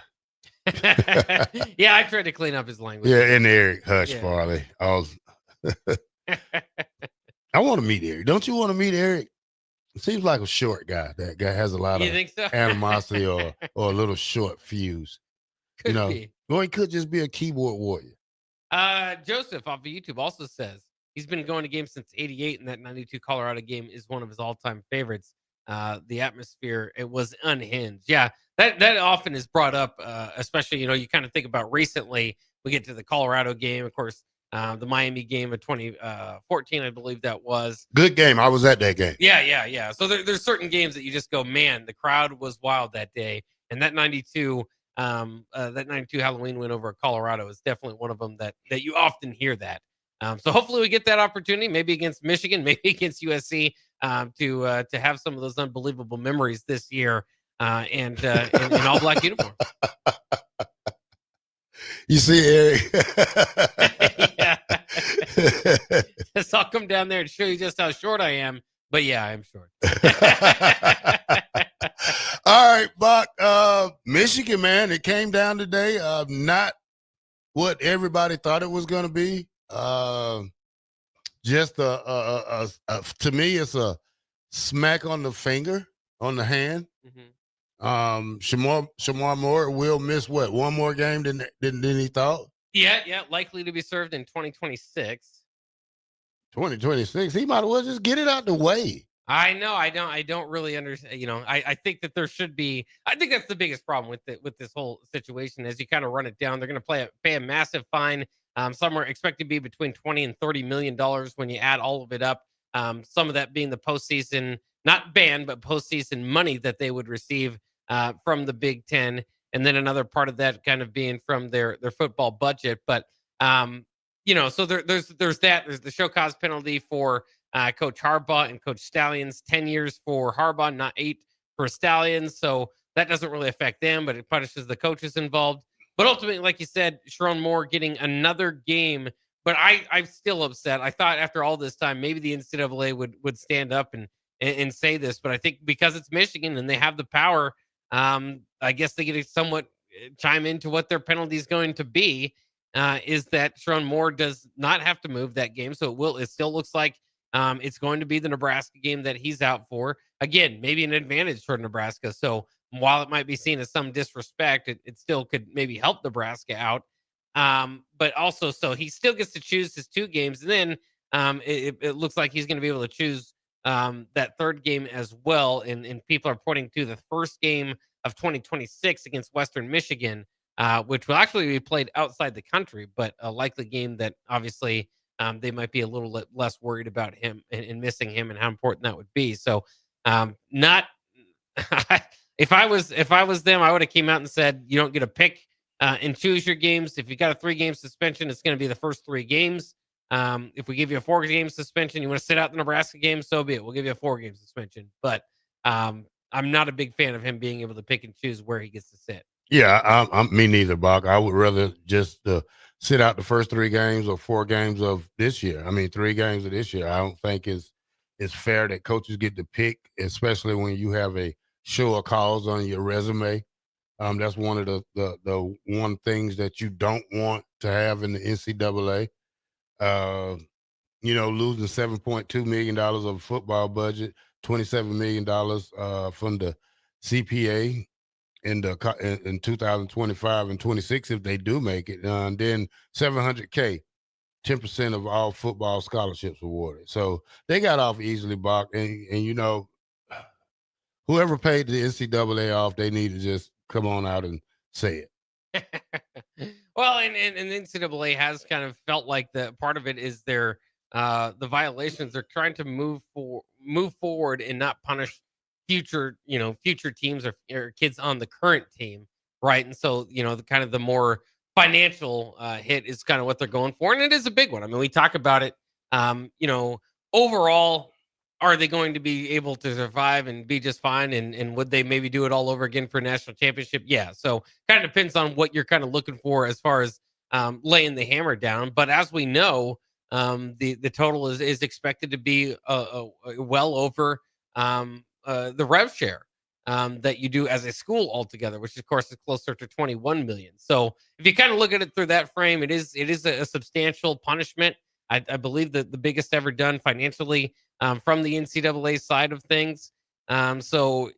Yeah, I tried to clean up his language. Yeah, and Eric Hush Farley. I want to meet Eric. Don't you want to meet Eric? Seems like a short guy. That guy has a lot You of think so? animosity or a little short fuse. Could be. Or he could just be a keyboard warrior. Joseph off of YouTube also says he's been going to games since '88, and that '92 Colorado game is one of his all-time favorites. The atmosphere, it was unhinged. Yeah, that often is brought up, especially, you kind of think about recently. We get to the Colorado game, of course, the Miami game of 2014, I believe that was. Good game. I was at that game. Yeah. So there's certain games that you just go, man, the crowd was wild that day. And that 92 Halloween win over Colorado is definitely one of them that you often hear that. So hopefully we get that opportunity, maybe against Michigan, maybe against USC, to have some of those unbelievable memories this year, and in all black uniform. You see, Eric. Yeah. Just I'll come down there and show you just how short I am. But yeah, I'm short. All right, Bock. Michigan, man, it came down today. Not what everybody thought it was going to be. Just to me, it's a smack on the finger, on the hand. Shamar Moore will miss what, one more game than he thought. Yeah, likely to be served in 2026. 2026. He might as well just get it out the way. I know. I don't really understand. I think that there should be. I think that's the biggest problem with this whole situation. As you kind of run it down, they're going to pay a massive fine. Somewhere expected to be between $20 and $30 million when you add all of it up. Some of that being the postseason, not ban, but postseason money that they would receive from the Big Ten, and then another part of that kind of being from their football budget. But so there's that. There's the show cause penalty for Coach Harbaugh and Coach Stallions. 10 years for Harbaugh, not 8 for Stallions. So that doesn't really affect them, but it punishes the coaches involved. But ultimately, like you said, Sharon Moore getting another game. But I'm still upset. I thought after all this time, maybe the NCAA would stand up and say this. But I think because it's Michigan and they have the power, I guess they get to somewhat chime into what their penalty is going to be. Is that Sharon Moore does not have to move that game. So it still looks like it's going to be the Nebraska game that he's out for. Again, maybe an advantage for Nebraska. So while it might be seen as some disrespect, it still could maybe help Nebraska out. But also, so he still gets to choose his 2 games. And then it looks like he's going to be able to choose that 3rd game as well. And people are pointing to the first game of 2026 against Western Michigan, which will actually be played outside the country, but a likely game that obviously they might be a little less worried about him and missing him and how important that would be. So not If I was them, I would have came out and said, you don't get to pick and choose your games. If you got a 3-game suspension, it's going to be the first 3 games. If we give you a 4-game suspension, you want to sit out the Nebraska game, so be it. We'll give you a 4-game suspension. But I'm not a big fan of him being able to pick and choose where he gets to sit. Yeah, I'm me neither, Bock. I would rather just sit out the first 3 games or 4 games of this year. I mean, 3 games of this year. I don't think it's fair that coaches get to pick, especially when you have a show of cause on your resume. That's one of the one things that you don't want to have in the NCAA. Losing $7.2 million of a football budget, $27 million from the CPA in 2025 and 26 if they do make it, and then $700K, 10% of all football scholarships awarded. So they got off easily, Bock, and whoever paid the NCAA off, they need to just come on out and say it. Well, and the NCAA has kind of felt like the part of it is their the violations. They're trying to move forward and not punish future teams or kids on the current team, right? And so the more financial hit is kind of what they're going for, and it is a big one. I mean, we talk about it. Overall, are they going to be able to survive and be just fine? And would they maybe do it all over again for a national championship? Yeah. So kind of depends on what you're kind of looking for as far as laying the hammer down. But as we know, the total is expected to be well over the rev share that you do as a school altogether, which of course is closer to 21 million. So if you kind of look at it through that frame, it is a substantial punishment. I believe that the biggest ever done financially from the NCAA side of things. So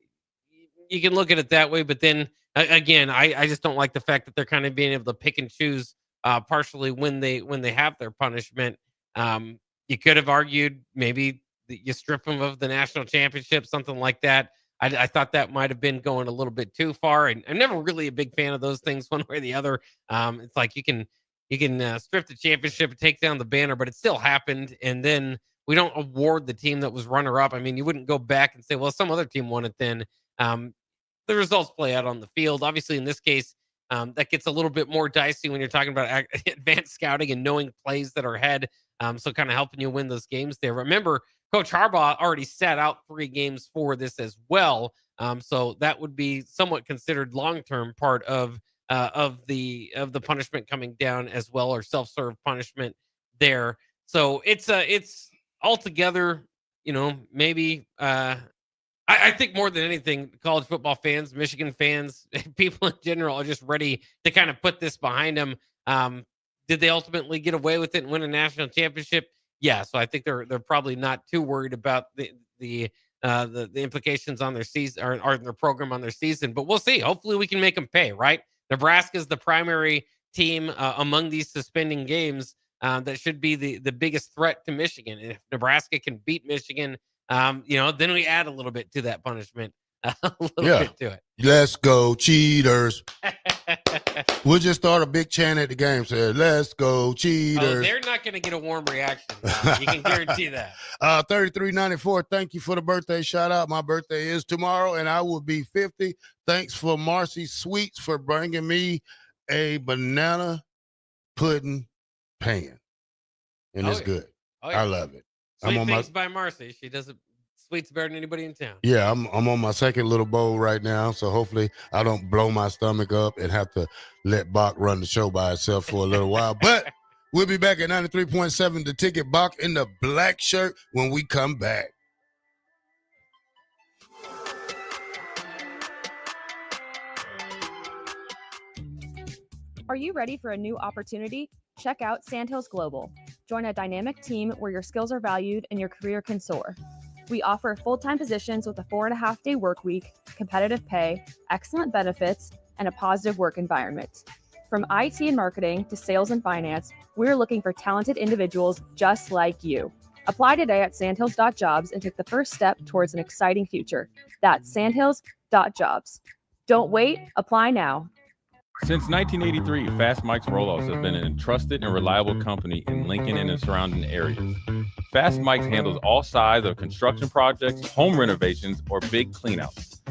you can look at it that way, but then again, I just don't like the fact that they're kind of being able to pick and choose partially when they have their punishment. You could have argued maybe you strip them of the national championship, something like that. I thought that might have been going a little bit too far, and I'm never really a big fan of those things one way or the other. It's like you can strip the championship and take down the banner, but it still happened, and then we don't award the team that was runner-up. I mean, you wouldn't go back and say, well, some other team won it then. The results play out on the field. Obviously, in this case, that gets a little bit more dicey when you're talking about advanced scouting and knowing plays that are ahead, so kind of helping you win those games there. Remember, Coach Harbaugh already sat out 3 games for this as well, so that would be somewhat considered long-term part of the punishment coming down as well, or self-serve punishment there. So it's altogether, maybe I think more than anything, college football fans, Michigan fans, people in general are just ready to kind of put this behind them. Did they ultimately get away with it and win a national championship? Yeah, so I think they're probably not too worried about the implications on their season or their program on their season. But we'll see. Hopefully, we can make them pay. Right? Nebraska is the primary team among these suspending games that should be the biggest threat to Michigan. And if Nebraska can beat Michigan, then we add a little bit to that punishment, a little bit to it. Let's go, cheaters. We'll just start a big chant at the game. Say, let's go, cheaters. Oh, they're not going to get a warm reaction. You can guarantee that. 3394, thank you for the birthday shout out. My birthday is tomorrow, and I will be 50. Thanks for Marcy Sweets for bringing me a banana pudding pan. And it's good. Oh, yeah. I love it. Sweet things by Marcy. She does it sweets better than anybody in town. Yeah, I'm on my second little bowl right now, so hopefully I don't blow my stomach up and have to let Bock run the show by itself for a little while. But we'll be back at 93.7 The Ticket, Bock in the black shirt when we come back. Are you ready for a new opportunity? Check out Sandhills Global. Join a dynamic team where your skills are valued and your career can soar. We offer full-time positions with a 4.5-day work week, competitive pay, excellent benefits, and a positive work environment. From IT and marketing to sales and finance, we're looking for talented individuals just like you. Apply today at sandhills.jobs and take the first step towards an exciting future. That's sandhills.jobs. Don't wait, apply now. Since 1983, Fast Mike's Rollouts has been an trusted and reliable company in Lincoln and the surrounding areas. Fast Mike's handles all sides of construction projects, home renovations, or big cleanouts.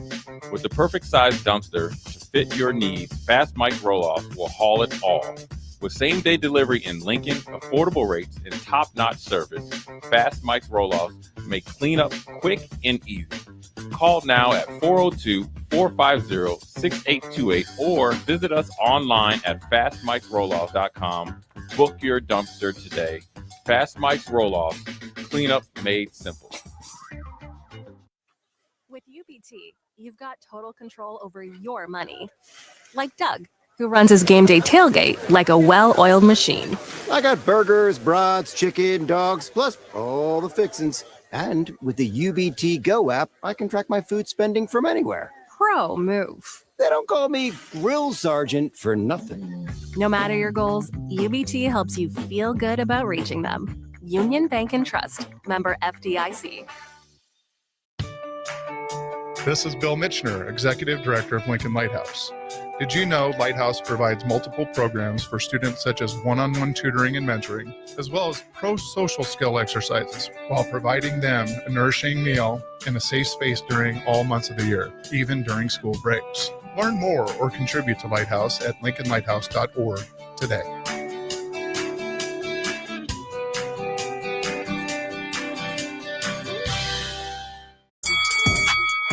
With the perfect size dumpster to fit your needs, Fast Mike's Rollouts will haul it all. With same-day delivery in Lincoln, affordable rates, and top-notch service, Fast Mike's Rollouts make cleanup quick and easy. Call now at 402-450-6828 or visit us online at fastmikesrolloffs.com. Book your dumpster today. Fast Mike's Rolloffs, cleanup made simple. With UBT, you've got total control over your money. Like Doug, who runs his game day tailgate like a well-oiled machine. I got burgers, brats, chicken, dogs, plus all the fixins. And with the UBT Go app, I can track my food spending from anywhere. Pro move. They don't call me Grill Sergeant for nothing. No matter your goals, UBT helps you feel good about reaching them. Union Bank and Trust. Member FDIC. This is Bill Mitchner, Executive Director of Lincoln Lighthouse. Did you know Lighthouse provides multiple programs for students such as one-on-one tutoring and mentoring, as well as pro-social skill exercises, while providing them a nourishing meal and a safe space during all months of the year, even during school breaks? Learn more or contribute to Lighthouse at lincolnlighthouse.org today.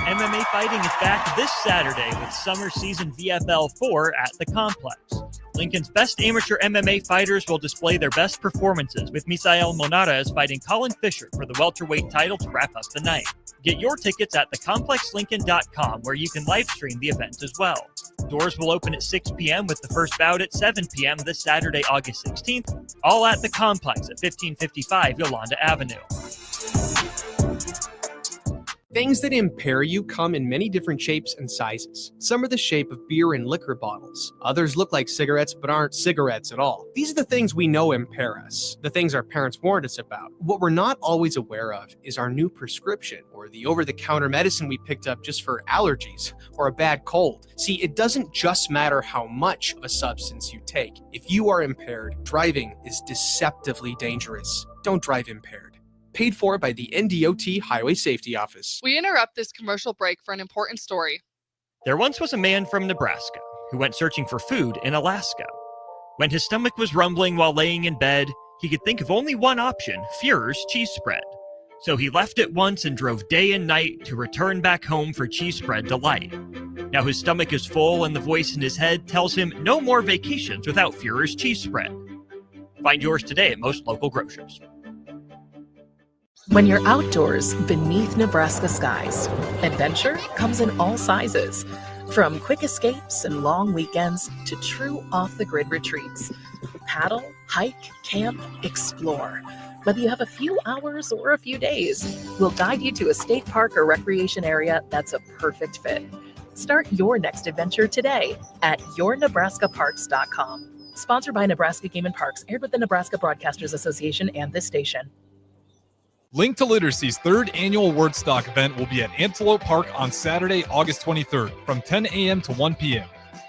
MMA fighting is back this Saturday with summer season VFL 4 at the Complex. Lincoln's best amateur MMA fighters will display their best performances, with Misael Monarez fighting Colin Fisher for the welterweight title to wrap up the night. Get your tickets at thecomplexlincoln.com, where you can live stream the event as well. Doors will open at 6 p.m. with the first bout at 7 p.m. this Saturday, August 16th, all at the Complex at 1555 Yolanda Avenue. Things that impair you come in many different shapes and sizes. Some are the shape of beer and liquor bottles. Others look like cigarettes but aren't cigarettes at all. These are the things we know impair us, the things our parents warned us about. What we're not always aware of is our new prescription, or the over-the-counter medicine we picked up just for allergies or a bad cold. See, it doesn't just matter how much of a substance you take. If you are impaired, driving is deceptively dangerous. Don't drive impaired. Paid for by the NDOT Highway Safety Office. We interrupt this commercial break for an important story. There once was a man from Nebraska who went searching for food in Alaska. When his stomach was rumbling while laying in bed, he could think of only one option, Führer's cheese spread. So he left it once and drove day and night to return back home for cheese spread delight. Now his stomach is full and the voice in his head tells him no more vacations without Führer's cheese spread. Find yours today at most local grocers. When you're outdoors beneath Nebraska skies, adventure comes in all sizes. From quick escapes and long weekends to true off-the-grid retreats. Paddle, hike, camp, explore. Whether you have a few hours or a few days, we'll guide you to a state park or recreation area that's a perfect fit. Start your next adventure today at yournebraskaparks.com. Sponsored by Nebraska Game and Parks, aired with the Nebraska Broadcasters Association and this station. Link to Literacy's third annual Wordstock event will be at Antelope Park on Saturday, August 23rd from 10 a.m. to 1 p.m.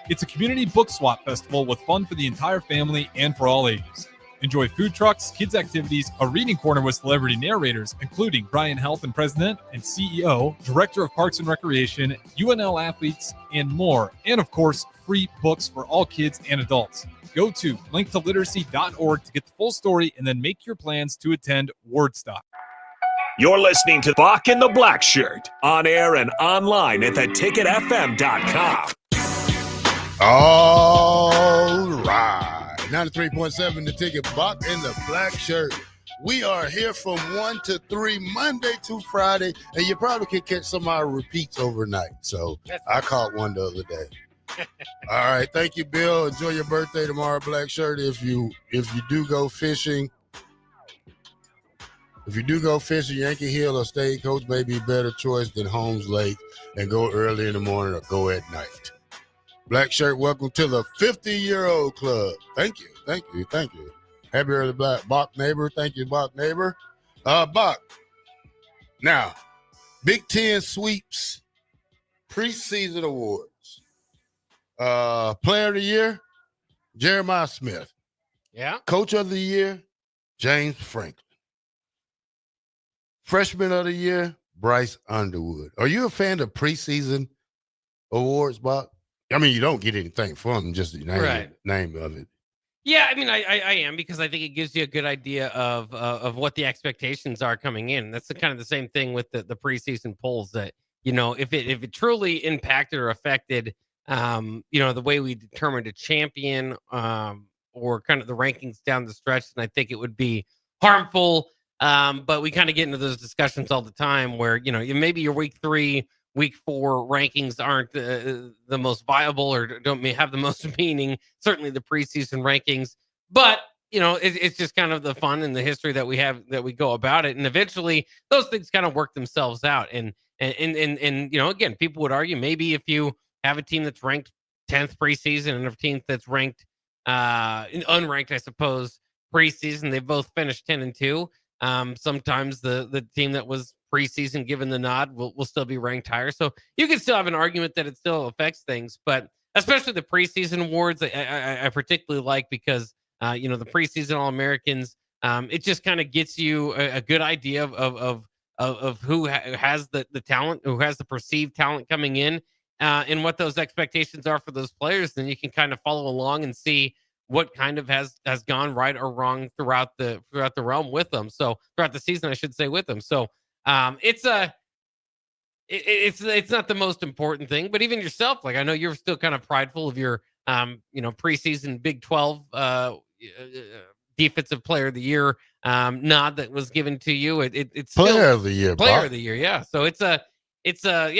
It's a community book swap festival with fun for the entire family and for all ages. Enjoy food trucks, kids' activities, a reading corner with celebrity narrators, including Brian Helton, President and CEO, Director of Parks and Recreation, UNL athletes, and more. And of course, free books for all kids and adults. Go to linktoliteracy.org to get the full story and then make your plans to attend Wordstock. You're listening to Bock and the Blackshirt, on air and online at theticketfm.com. All right. 93.7 The Ticket, Bock and the Blackshirt. We are here from 1 to 3, Monday to Friday, and you probably can catch some of our repeats overnight. So I caught one the other day. All right. Thank you, Bill. Enjoy your birthday tomorrow, Blackshirt. If you do go fishing, Yankee Hill or Stagecoach may be a better choice than Holmes Lake, and go early in the morning or go at night. Blackshirt, welcome to the 50-year-old club. Thank you. Happy early Bock neighbor. Thank you, Bock neighbor. Bock. Now, Big Ten sweeps preseason awards. Player of the year, Jeremiah Smith. Yeah. Coach of the year, James Franklin. Freshman of the year, Bryce Underwood. Are you a fan of preseason awards, Bob? I mean, you don't get anything from them, just the name of it. Yeah, I mean, I am, because I think it gives you a good idea of what the expectations are coming in. That's kind of the same thing with the preseason polls, that, if it truly impacted or affected, the way we determined a champion, or kind of the rankings down the stretch, then I think it would be harmful. But we kind of get into those discussions all the time where, maybe your week 3, week 4 rankings aren't the most viable or don't have the most meaning. Certainly the preseason rankings, but it's just kind of the fun and the history that we have, that we go about it. And eventually those things kind of work themselves out. And again, people would argue maybe if you have a team that's ranked 10th preseason and a team that's ranked unranked, I suppose, preseason, they both finished 10-2. Sometimes the team that was preseason given the nod will still be ranked higher. So you can still have an argument that it still affects things, but especially the preseason awards, I particularly like, because the preseason All-Americans, it just kind of gets you a good idea of who has the talent, who has the perceived talent coming in, and what those expectations are for those players. Then you can kind of follow along and see what kind of has gone right or wrong throughout the realm with them. So throughout the season, I should say, with them. So it's not the most important thing, but even yourself, like, I know you're still kind of prideful of your preseason Big 12 defensive player of the year nod that was given to you. It's player still, of the year, player Bob. of the year. Yeah. So it's yeah.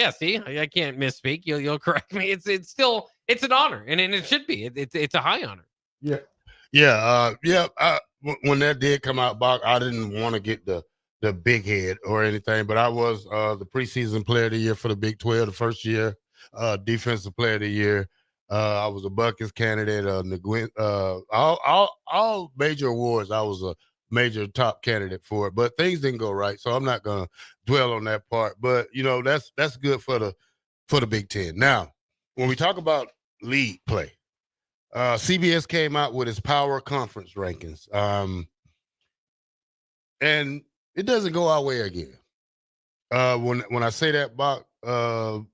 See, I can't misspeak. You'll correct me. It's an honor, and it should be. It's a high honor. Yeah. When that did come out, Bock, I didn't want to get the big head or anything, but I was the preseason player of the year for the Big 12 the first year, defensive player of the year. I was a Buckets candidate, all major awards. I was a major top candidate for it, but things didn't go right, so I'm not gonna dwell on that part. But that's good for the Big 10. Now, when we talk about league play, CBS came out with its power conference rankings, and it doesn't go our way again. When I say that, Bock,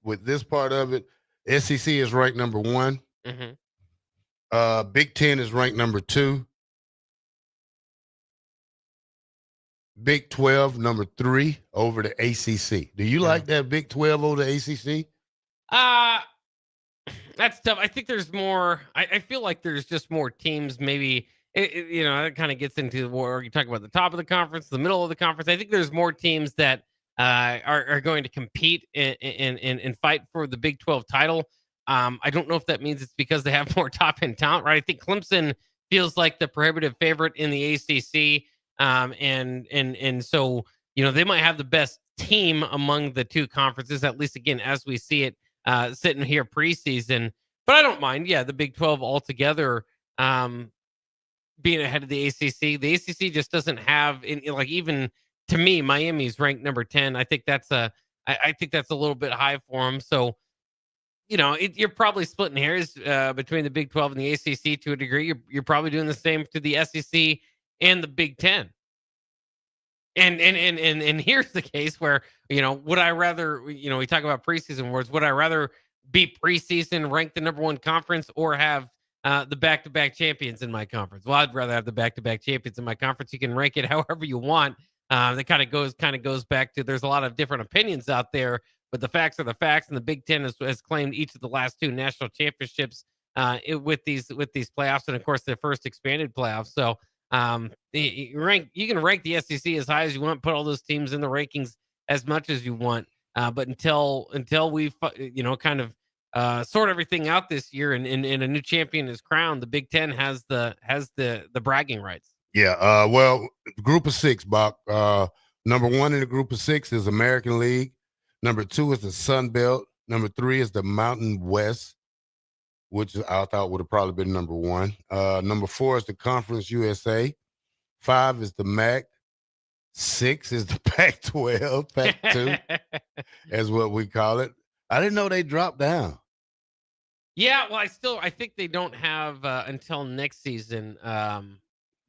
with this part of it, SEC is ranked number 1. Mm-hmm. Big 10 is ranked number 2. Big 12 number 3 over the ACC. Do you like that Big 12 over the ACC? That's tough. I think there's more. I feel like there's just more teams. Maybe it kind of gets into where you talk about the top of the conference, the middle of the conference. I think there's more teams that are going to compete and fight for the Big 12 title. I don't know if that means it's because they have more top end talent, right? I think Clemson feels like the prohibitive favorite in the ACC, and so they might have the best team among the two conferences, at least again as we see it. Sitting here preseason, but I don't mind. Yeah, the Big 12 altogether being ahead of the ACC. The ACC just doesn't have, even to me, Miami's ranked number 10. I think that's a little bit high for them. So, you're probably splitting hairs between the Big 12 and the ACC to a degree. You're probably doing the same to the SEC and the Big 10. And here's the case where, would I rather, we talk about preseason awards, would I rather be preseason ranked the number 1 conference or have the back-to-back champions in my conference? Well, I'd rather have the back-to-back champions in my conference. You can rank it however you want. That kind of goes back to, there's a lot of different opinions out there, but the facts are the facts. And the Big 10 has claimed each of the last 2 national championships with these playoffs, and of course their first expanded playoffs. So you can rank the SEC as high as you want, put all those teams in the rankings as much as you want, but until we kind of sort everything out this year and a new champion is crowned, the Big 10 has the bragging rights. Yeah. Well, group of 6, Bock. Number 1 in the group of 6 is American League. Number 2 is the Sun Belt. Number 3 is the Mountain West, which I thought would have probably been number 1. Number 4 is the Conference USA. 5 is the MAC. 6 is the Pac-12, Pac-2, as what we call it. I didn't know they dropped down. Yeah, well, I think they don't have until next season. I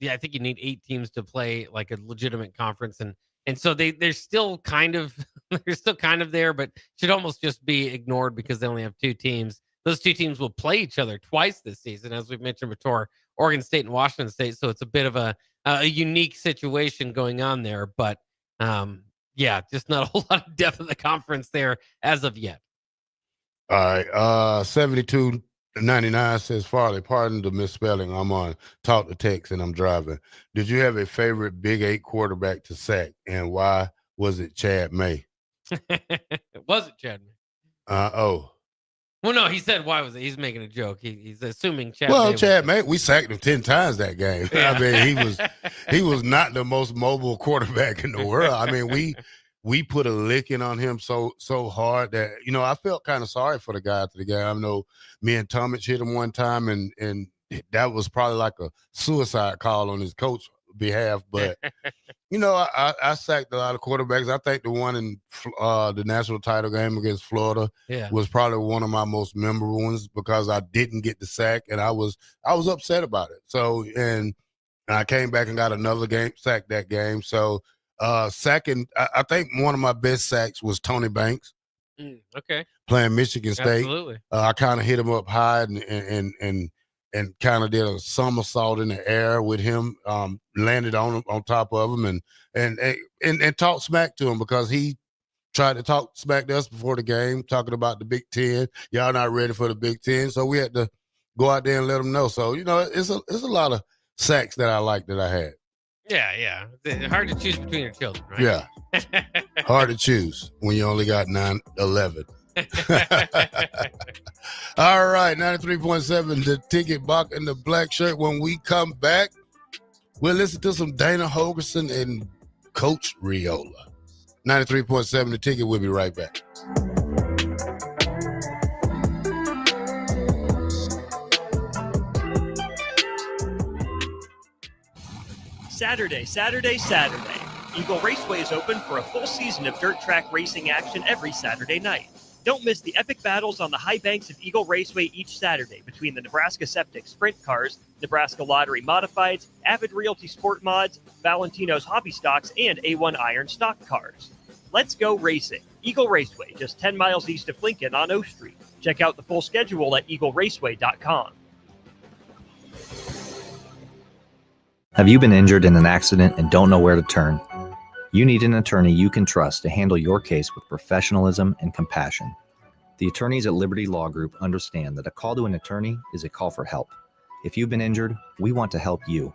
think you need 8 teams to play like a legitimate conference, and so they're still kind of they're still kind of there, but should almost just be ignored because they only have 2 teams. Those 2 teams will play each other twice this season, as we've mentioned before, Oregon State and Washington State. So it's a bit of a unique situation going on there, but just not a whole lot of depth in the conference there as of yet. All right. 7299 says, Farley, pardon the misspelling. I'm on Talk to Text and I'm driving. Did you have a favorite Big 8 quarterback to sack, and why was it Chad May? Was it Chad May? Well, no, he said, why was it? He's making a joke. He's assuming Chad May. Chad May, we sacked him 10 times that game. Yeah. I mean, he was not the most mobile quarterback in the world. I mean, we put a licking on him so hard that, I felt kind of sorry for the guy after the game. I know me and Tomic hit him one time, and that was probably like a suicide call on his coach's behalf. But, I sacked a lot of quarterbacks. I think the one in the national title game against Florida was probably one of my most memorable ones because I didn't get the sack, and I was upset about it. So, and I came back and got another sack that game. So, sacking, I think one of my best sacks was Tony Banks. Okay. Playing Michigan State. Absolutely. I kind of hit him up high and kind of did a somersault in the air with him, landed on top of him and talked smack to him because he tried to talk smack to us before the game, talking about the Big Ten. Y'all not ready for the Big Ten. So we had to go out there and let them know. So, it's a lot of sacks that I like that I had. Yeah. Hard to choose between your children, right? Yeah. Hard to choose when you only got 11. All right, 93.7, the ticket, Bock and the black shirt. When we come back, we'll listen to some Dana Holgerson and Coach Riola. 93.7, the ticket. We'll be right back. Saturday. Eagle Raceway is open for a full season of dirt track racing action every Saturday night. Don't miss the epic battles on the high banks of Eagle Raceway each Saturday between the Nebraska Septic Sprint Cars, Nebraska Lottery Modifieds, Avid Realty Sport Mods, Valentino's Hobby Stocks, and A1 Iron Stock Cars. Let's go racing. Eagle Raceway, just 10 miles east of Lincoln on O Street. Check out the full schedule at eagleraceway.com. Have you been injured in an accident and don't know where to turn? You need an attorney you can trust to handle your case with professionalism and compassion. The attorneys at Liberty Law Group understand that a call to an attorney is a call for help. If you've been injured, we want to help you.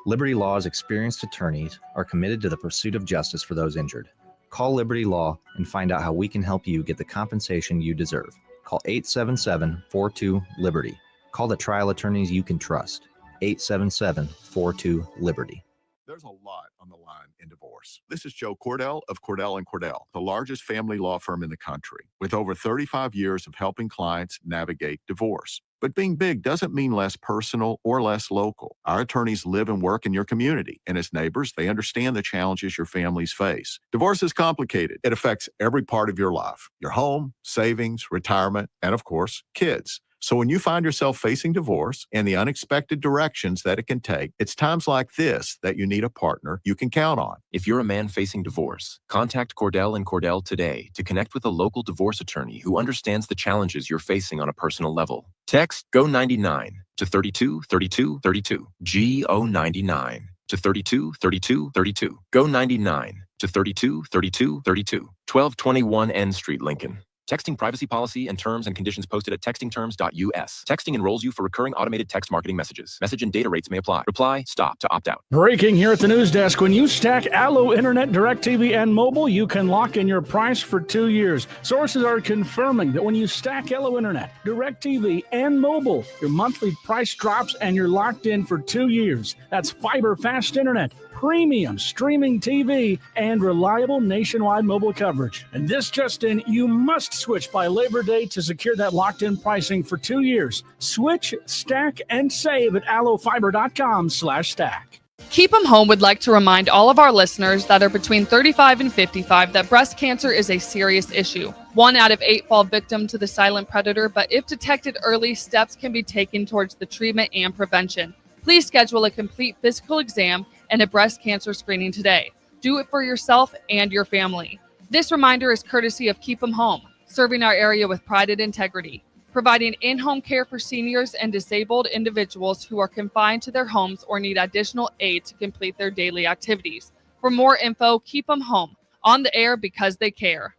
Liberty Law's experienced attorneys are committed to the pursuit of justice for those injured. Call Liberty Law and find out how we can help you get the compensation you deserve. Call 877-42-LIBERTY. Call the trial attorneys you can trust. 877-42-LIBERTY. There's a lot on the line in divorce. This is Joe Cordell of Cordell & Cordell, the largest family law firm in the country, with over 35 years of helping clients navigate divorce. But being big doesn't mean less personal or less local. Our attorneys live and work in your community, and as neighbors, they understand the challenges your families face. Divorce is complicated. It affects every part of your life, your home, savings, retirement, and of course, kids. So when you find yourself facing divorce and the unexpected directions that it can take, it's times like this that you need a partner you can count on. If you're a man facing divorce, contact Cordell & Cordell today to connect with a local divorce attorney who understands the challenges you're facing on a personal level. Text GO99 to 323232. GO99 to 323232. GO99 to 323232. 1221 N Street, Lincoln. Texting privacy policy and terms and conditions posted at textingterms.us. Texting enrolls you for recurring automated text marketing messages. Message and data rates may apply. Reply, stop to opt out. Breaking here at the news desk. When you stack Allo Internet, DirecTV, and mobile, you can lock in your price for 2 years. Sources are confirming that when you stack Allo Internet, DirecTV, and mobile, your monthly price drops and you're locked in for 2 years. That's fiber fast internet, premium streaming TV, and reliable nationwide mobile coverage. And this just in, you must switch by Labor Day to secure that locked-in pricing for 2 years. Switch, stack, and save at allofiber.com/stack. Keep 'em Home would like to remind all of our listeners that are between 35 and 55 that breast cancer is a serious issue. 1 out of 8 fall victim to the silent predator, but if detected early, steps can be taken towards the treatment and prevention. Please schedule a complete physical exam and a breast cancer screening today. Do it for yourself and your family. This reminder is courtesy of Keep 'em Home, serving our area with pride and integrity, providing in-home care for seniors and disabled individuals who are confined to their homes or need additional aid to complete their daily activities. For more info, Keep 'em Home, on the air because they care.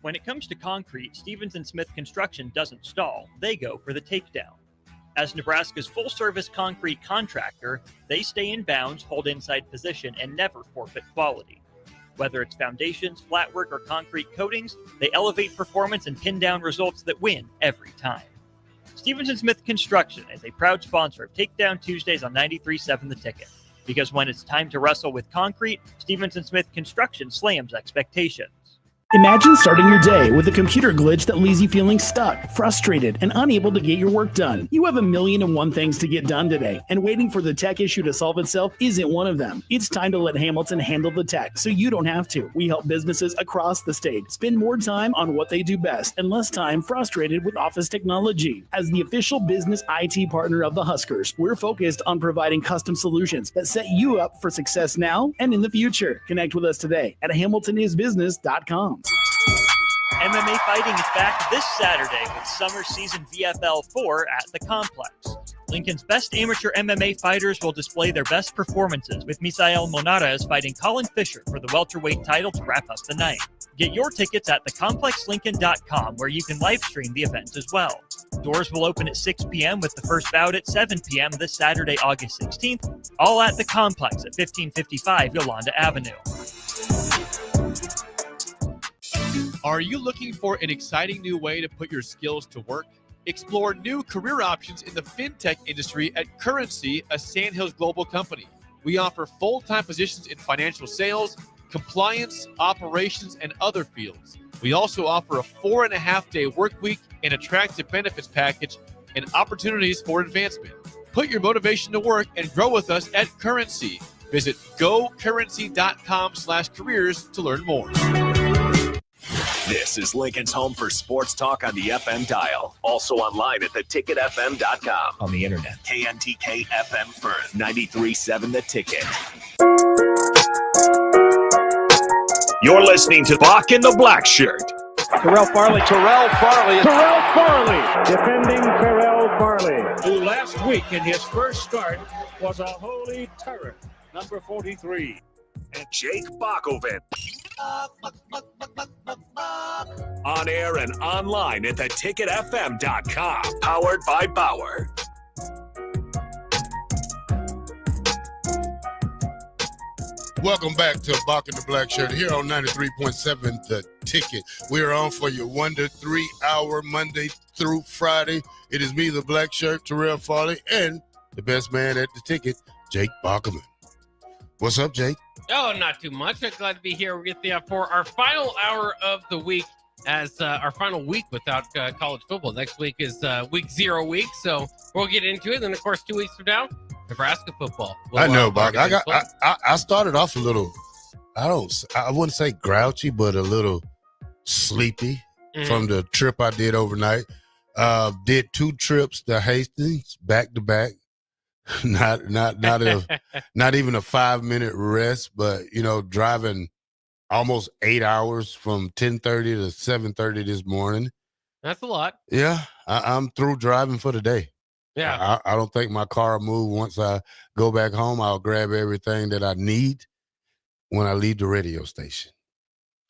When it comes to concrete, Stevens & Smith Construction doesn't stall. They go for the takedown. As Nebraska's full-service concrete contractor, they stay in bounds, hold inside position, and never forfeit quality. Whether it's foundations, flatwork, or concrete coatings, they elevate performance and pin down results that win every time. Stevens & Smith Construction is a proud sponsor of Takedown Tuesdays on 93.7 The Ticket. Because when it's time to wrestle with concrete, Stevens & Smith Construction slams expectations. Imagine starting your day with a computer glitch that leaves you feeling stuck, frustrated, and unable to get your work done. You have 1,000,001 things to get done today, and waiting for the tech issue to solve itself isn't one of them. It's time to let Hamilton handle the tech so you don't have to. We help businesses across the state spend more time on what they do best and less time frustrated with office technology. As the official business IT partner of the Huskers, we're focused on providing custom solutions that set you up for success now and in the future. Connect with us today at hamiltonisbusiness.com. MMA fighting is back this Saturday with summer season VFL 4 at the Complex. Lincoln's best amateur MMA fighters will display their best performances, with Misael Monares fighting Colin Fisher for the welterweight title to wrap up the night. Get your tickets at thecomplexlincoln.com, where you can live stream the event as well. Doors will open at 6 p.m. with the first bout at 7 p.m. this Saturday, August 16th, all at the Complex at 1555 Yolanda Avenue. Are you looking for an exciting new way to put your skills to work? Explore new career options in the fintech industry at Currency, a Sandhills Global company. We offer full-time positions in financial sales, compliance, operations, and other fields. We also offer a 4.5-day work week, an attractive benefits package, and opportunities for advancement. Put your motivation to work and grow with us at Currency. Visit gocurrency.com/careers to learn more. This is Lincoln's home for sports talk on the FM dial. Also online at theticketfm.com. On the internet. KNTK FM Firth, 93.7 The Ticket. You're listening to Bock in the Blackshirt. Terrell Farley. Defending Terrell Farley, who last week in his first start was a holy terror. Number 43. And Jake Bockoven. On air and online at theticketfm.com. Powered by Bauer. Welcome back to Bock in the Blackshirt here on 93.7 The Ticket. We are on for your 1 to 3 hour Monday through Friday. It is me, the Blackshirt, Terrell Farley, and the best man at the ticket, Jake Bockoven. What's up, Jake? Oh, not too much. I'm glad to be here. We get for our final hour of the week, as our final week without college football. Next week is week 0 week, so we'll get into it. And of course, 2 weeks from now, Nebraska football. I know, Bock. I started off a little. I wouldn't say grouchy, but a little sleepy from the trip I did overnight. Did 2 trips to Hastings back to back. Not even a 5-minute rest, but driving almost 8 hours from 10:30 to 7:30 this morning. That's a lot. Yeah, I'm through driving for the day. Yeah, I don't think my car will move. Once I go back home, I'll grab everything that I need when I leave the radio station,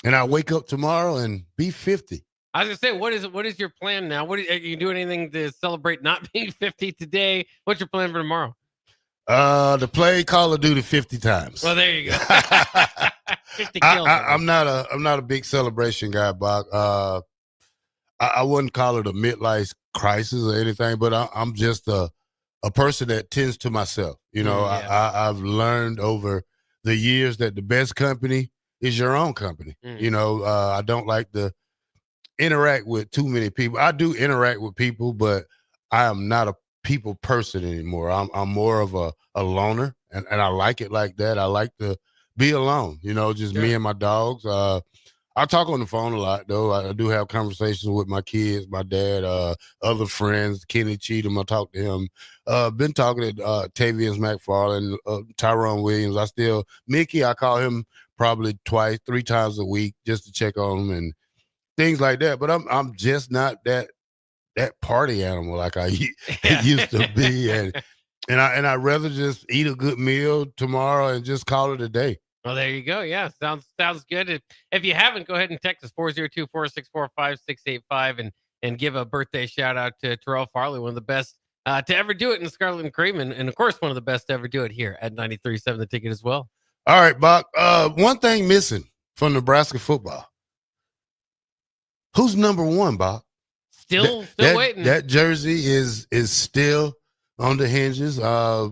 and I'll wake up tomorrow and be 50. I was gonna say, what is your plan now? Are you doing anything to celebrate not being 50 today? What's your plan for tomorrow? To play Call of Duty 50 times. Well, there you go. 50 kills. I'm not a big celebration guy, Bock. I wouldn't call it a midlife crisis or anything, but I'm just a person that tends to myself. I've learned over the years that the best company is your own company. I don't like to interact with too many people. I do interact with people, but I am not a people person anymore. I'm more of a loner, and I like it like that. I like to be alone, just me and my dogs. I talk on the phone a lot, though. I do have conversations with my kids, my dad, other friends, Kenny Cheatham. I talk to him. Been talking to Tavius McFarland, Tyrone Williams. Mickey, I call him probably 3 times a week just to check on him and things like that. But I'm just not that party animal like I used to be. And I'd rather just eat a good meal tomorrow and just call it a day. Well, there you go. Yeah, sounds good. If you haven't, go ahead and text us 402-464-5685 and give a birthday shout out to Terrell Farley, one of the best to ever do it in Scarlet and Cream, and of course one of the best to ever do it here at 93.7 The Ticket as well. All right, Bock. One thing missing from Nebraska football. Who's number 1, Bock? Still waiting. That jersey is still on the hinges.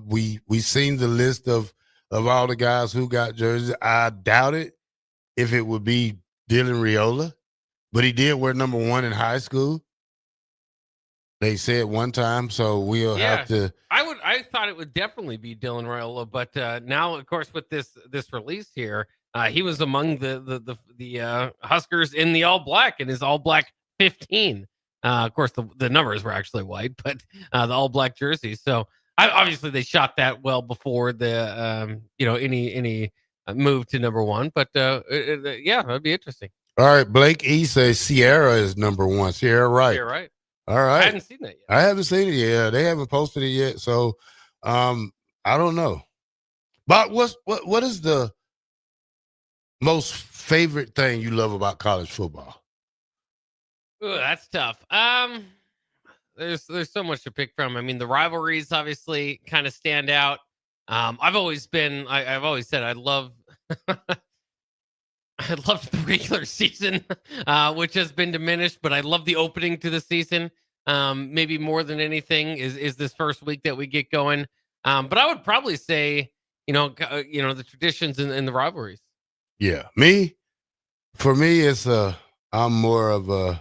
We seen the list of all the guys who got jerseys. I doubt it if it would be Dylan Raiola, but he did wear number 1 in high school. They said one time, so we'll have to. I thought it would definitely be Dylan Raiola, but now, of course, with this release here, he was among the Huskers in the all black in his all black 15. Of course, the numbers were actually white, but the all black jersey. So obviously they shot that well before the any move to number 1. But yeah, that'd be interesting. All right, Blake E says Sierra is number 1. Sierra Wright. You're right. All right. I haven't seen that yet. I haven't seen it yet. They haven't posted it yet, so I don't know. But what is the most favorite thing you love about college football? Ooh, that's tough. There's so much to pick from. I mean, the rivalries obviously kind of stand out. I've always said I love I love the regular season, which has been diminished, but I love the opening to the season. Maybe more than anything is this first week that we get going. But I would probably say, the traditions and the rivalries. Yeah, for me, it's I'm more of a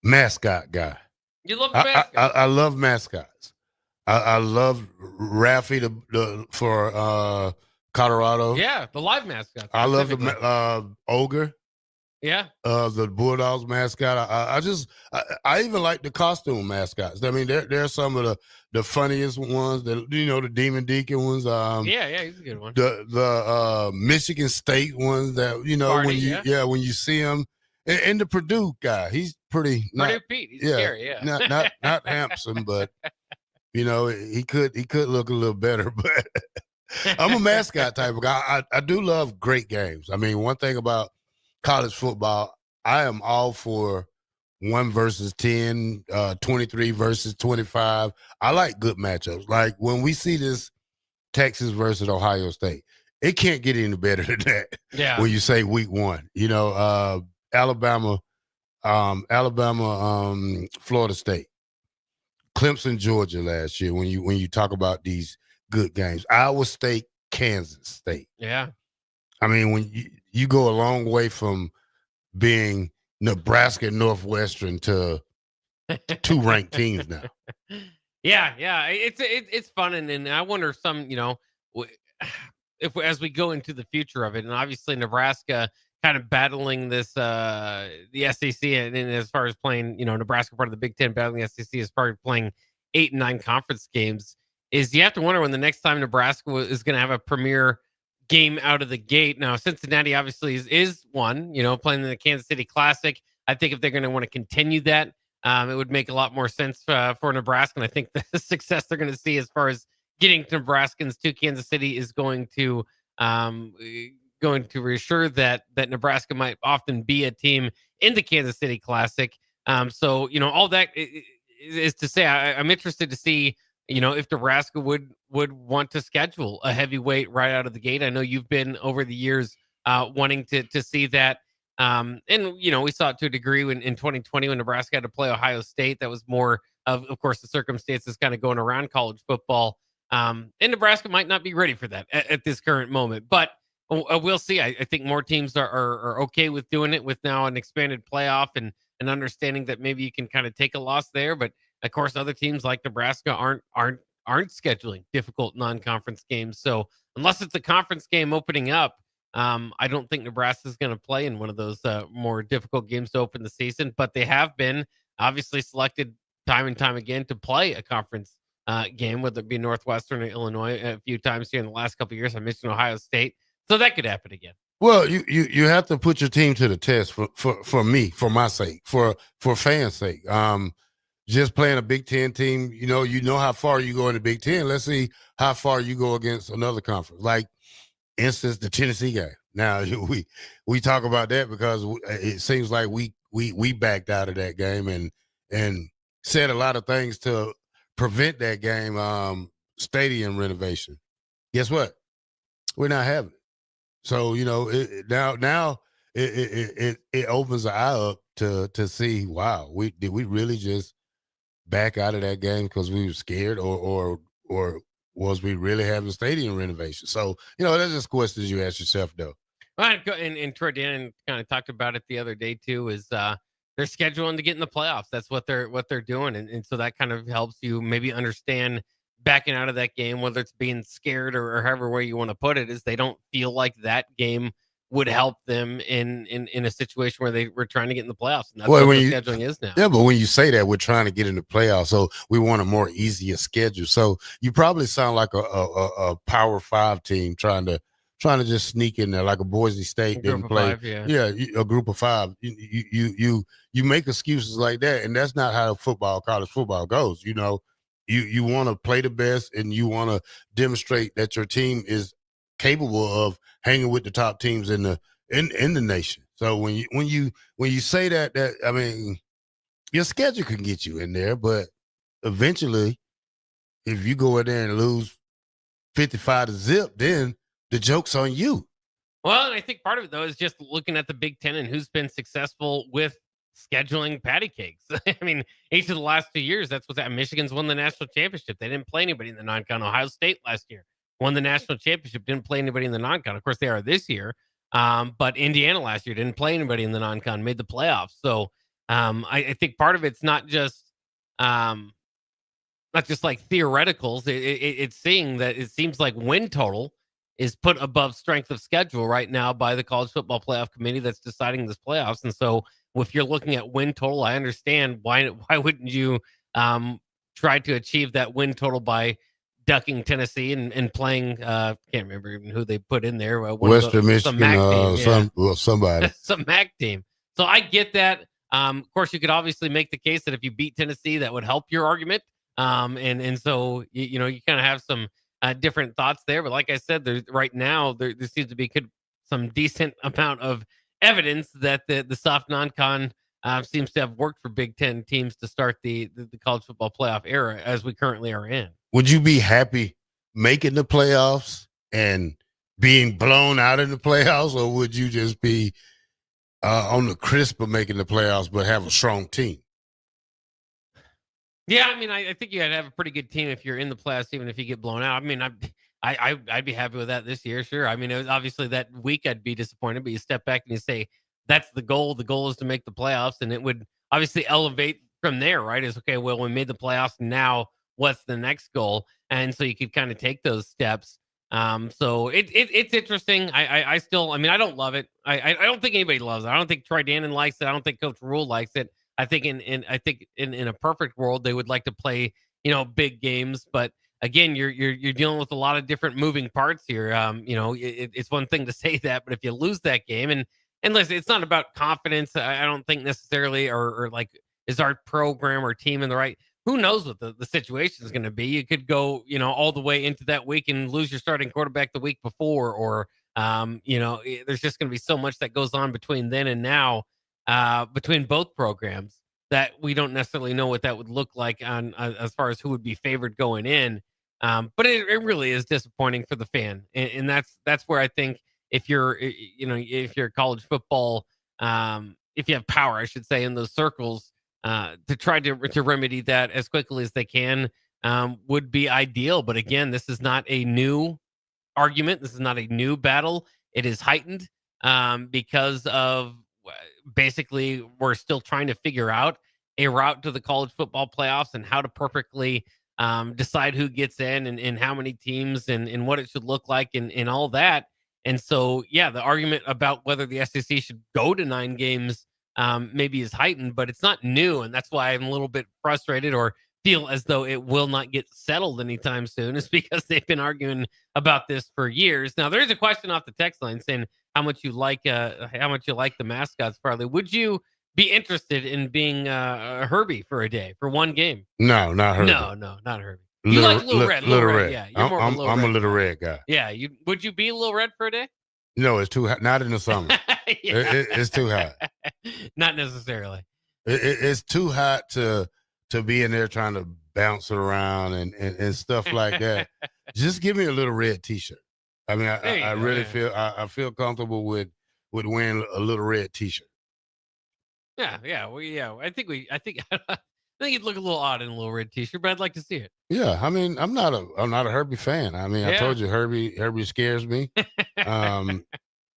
mascot guy. You love the mascot. I love mascots. I love Raffy for Colorado. Yeah, the live mascot. I love the Ogre. Yeah. The Bulldogs mascot. I even like the costume mascots. I mean, they're some of the funniest ones. The Demon Deacon ones. Yeah, he's a good one. The Michigan State ones that Barney, when you see him, and the Purdue guy, he's pretty. Purdue Pete, he's scary. Yeah, not handsome, but he could look a little better. But I'm a mascot type of guy. I do love great games. I mean, one thing about college football, I am all for 1 versus 10, 23 versus 25. I like good matchups. Like when we see this Texas versus Ohio State, it can't get any better than that. Yeah. When you say week 1, Alabama, Florida State, Clemson, Georgia last year. When you talk about these good games, Iowa State, Kansas State. Yeah. I mean, when you go a long way from being Nebraska Northwestern to 2 ranked teams now. Yeah, it's fun, and I wonder if some, if as we go into the future of it, and obviously Nebraska kind of battling this the SEC, and as far as playing, Nebraska part of the Big Ten battling the SEC as part of playing 8 and 9 conference games, is you have to wonder when the next time Nebraska is going to have a premier game out of the gate. Now, Cincinnati obviously is one, playing in the Kansas City Classic. I think if they're going to want to continue that, it would make a lot more sense for Nebraska. And I think the success they're going to see as far as getting Nebraskans to Kansas City is going to reassure that Nebraska might often be a team in the Kansas City Classic. So, all that is to say, I'm interested to see, if Nebraska would want to schedule a heavyweight right out of the gate. I know you've been over the years wanting to see that. And, we saw it to a degree in 2020 when Nebraska had to play Ohio State. That was more of course, the circumstances kind of going around college football. And Nebraska might not be ready for that at this current moment. But we'll see. I think more teams are okay with doing it with now an expanded playoff and understanding that maybe you can kind of take a loss there. But of course, other teams like Nebraska aren't scheduling difficult non-conference games. So unless it's a conference game opening up, I don't think Nebraska is going to play in one of those more difficult games to open the season, but they have been obviously selected time and time again to play a conference game, whether it be Northwestern or Illinois a few times here in the last couple of years. I mentioned Ohio State, so that could happen again. Well, you have to put your team to the test for me, for my sake, for fans' sake. Just playing a Big Ten team, you know how far you go in the Big Ten. Let's see how far you go against another conference. Like, instance, the Tennessee game. Now we talk about that because it seems like we backed out of that game and said a lot of things to prevent that game. Stadium renovation. Guess what? We're not having it. So now it opens the eye up to see, wow, did we really just back out of that game because we were scared, or was we really having stadium renovation? So that's just questions you ask yourself, though. And Troy Dan kind of talked about it the other day too. Is they're scheduling to get in the playoffs. That's what they're doing, and so that kind of helps you maybe understand backing out of that game, whether it's being scared or however way you want to put it, is they don't feel like that game would help them in a situation where they were trying to get in the playoffs. And that's what the scheduling is now. Yeah, but when you say that, we're trying to get in the playoffs, so we want a more easier schedule. So you probably sound like a Power 5 team trying to just sneak in there, like a Boise State didn't play. A group of 5. You make excuses like that, and that's not how college football goes. You want to play the best, and you want to demonstrate that your team is capable of hanging with the top teams in the nation. So when you say that I mean, your schedule can get you in there, but eventually, if you go in there and lose 55-0, then the joke's on you. Well, and I think part of it though is just looking at the Big Ten and who's been successful with scheduling patty cakes. I mean, each of the last 2 years, that's what's happened. Michigan's won the national championship. They didn't play anybody in the non-con. Ohio State last year won the national championship, didn't play anybody in the non-con. Of course, they are this year. But Indiana last year didn't play anybody in the non-con, made the playoffs. So I think part of it's not just like theoreticals. It's seeing that it seems like win total is put above strength of schedule right now by the College Football Playoff Committee that's deciding this playoffs. And so if you're looking at win total, I understand why wouldn't you try to achieve that win total by ducking Tennessee and playing can't remember even who they put in there, Western Michigan, somebody some MAC team. So I get that. Of course, you could obviously make the case that if you beat Tennessee, that would help your argument. And so you kind of have some different thoughts there. But like I said, there seems to be some decent amount of evidence that the soft non-con seems to have worked for Big Ten teams to start the college football playoff era as we currently are in. Would you be happy making the playoffs and being blown out in the playoffs, or would you just be on the crisp of making the playoffs but have a strong team? Yeah, I mean, I think you got to have a pretty good team if you're in the playoffs, even if you get blown out. I mean, I'd be happy with that this year, sure. I mean, it was obviously that week I'd be disappointed, but you step back and you say that's the goal. The goal is to make the playoffs, and it would obviously elevate from there, right? It's okay. Well, we made the playoffs. Now, what's the next goal? And so you could kind of take those steps. So it's interesting. I still, I mean, I don't love it. I don't think anybody loves it. I don't think Troy Dannon likes it. I don't think Coach Rule likes it. I think in a perfect world they would like to play, big games, but again, you're dealing with a lot of different moving parts here. It's one thing to say that, but if you lose that game, and listen, it's not about confidence. I don't think necessarily, or like, is our program or team in the right? Who knows what the situation is going to be? You could go, all the way into that week and lose your starting quarterback the week before, or there's just going to be so much that goes on between then and now, between both programs, that we don't necessarily know what that would look like on as far as who would be favored going in. But it really is disappointing for the fan, and that's where I think if you're college football, if you have power, I should say, in those circles, to try to remedy that as quickly as they can would be ideal. But again, this is not a new argument. This is not a new battle. It is heightened because of basically we're still trying to figure out a route to the college football playoffs and how to perfectly decide who gets in and how many teams and what it should look like and all that. And so, yeah, the argument about whether the SEC should go to 9 games maybe is heightened, but it's not new. And that's why I'm a little bit frustrated or feel as though it will not get settled anytime soon, is because they've been arguing about this for years. Now, there's a question off the text line saying how much you like the mascots, Farley. Would you be interested in being a Herbie for a day, for one game? No, not Herbie. No, not Herbie. You like Little Red. Little Red. Yeah, you're more of a I'm a Little Red guy. Yeah, would you be Little Red for a day? No, it's too hot. Not in the summer. It's too hot. Not necessarily. It's too hot to be in there trying to bounce it around and stuff like that. Just give me a Little Red T-shirt. I mean, I really feel I feel comfortable with wearing a Little Red T-shirt. Yeah. Well, yeah. I think you'd look a little odd in a Little Red T-shirt, but I'd like to see it. Yeah, I mean, I'm not a Herbie fan. I mean, I told you Herbie scares me.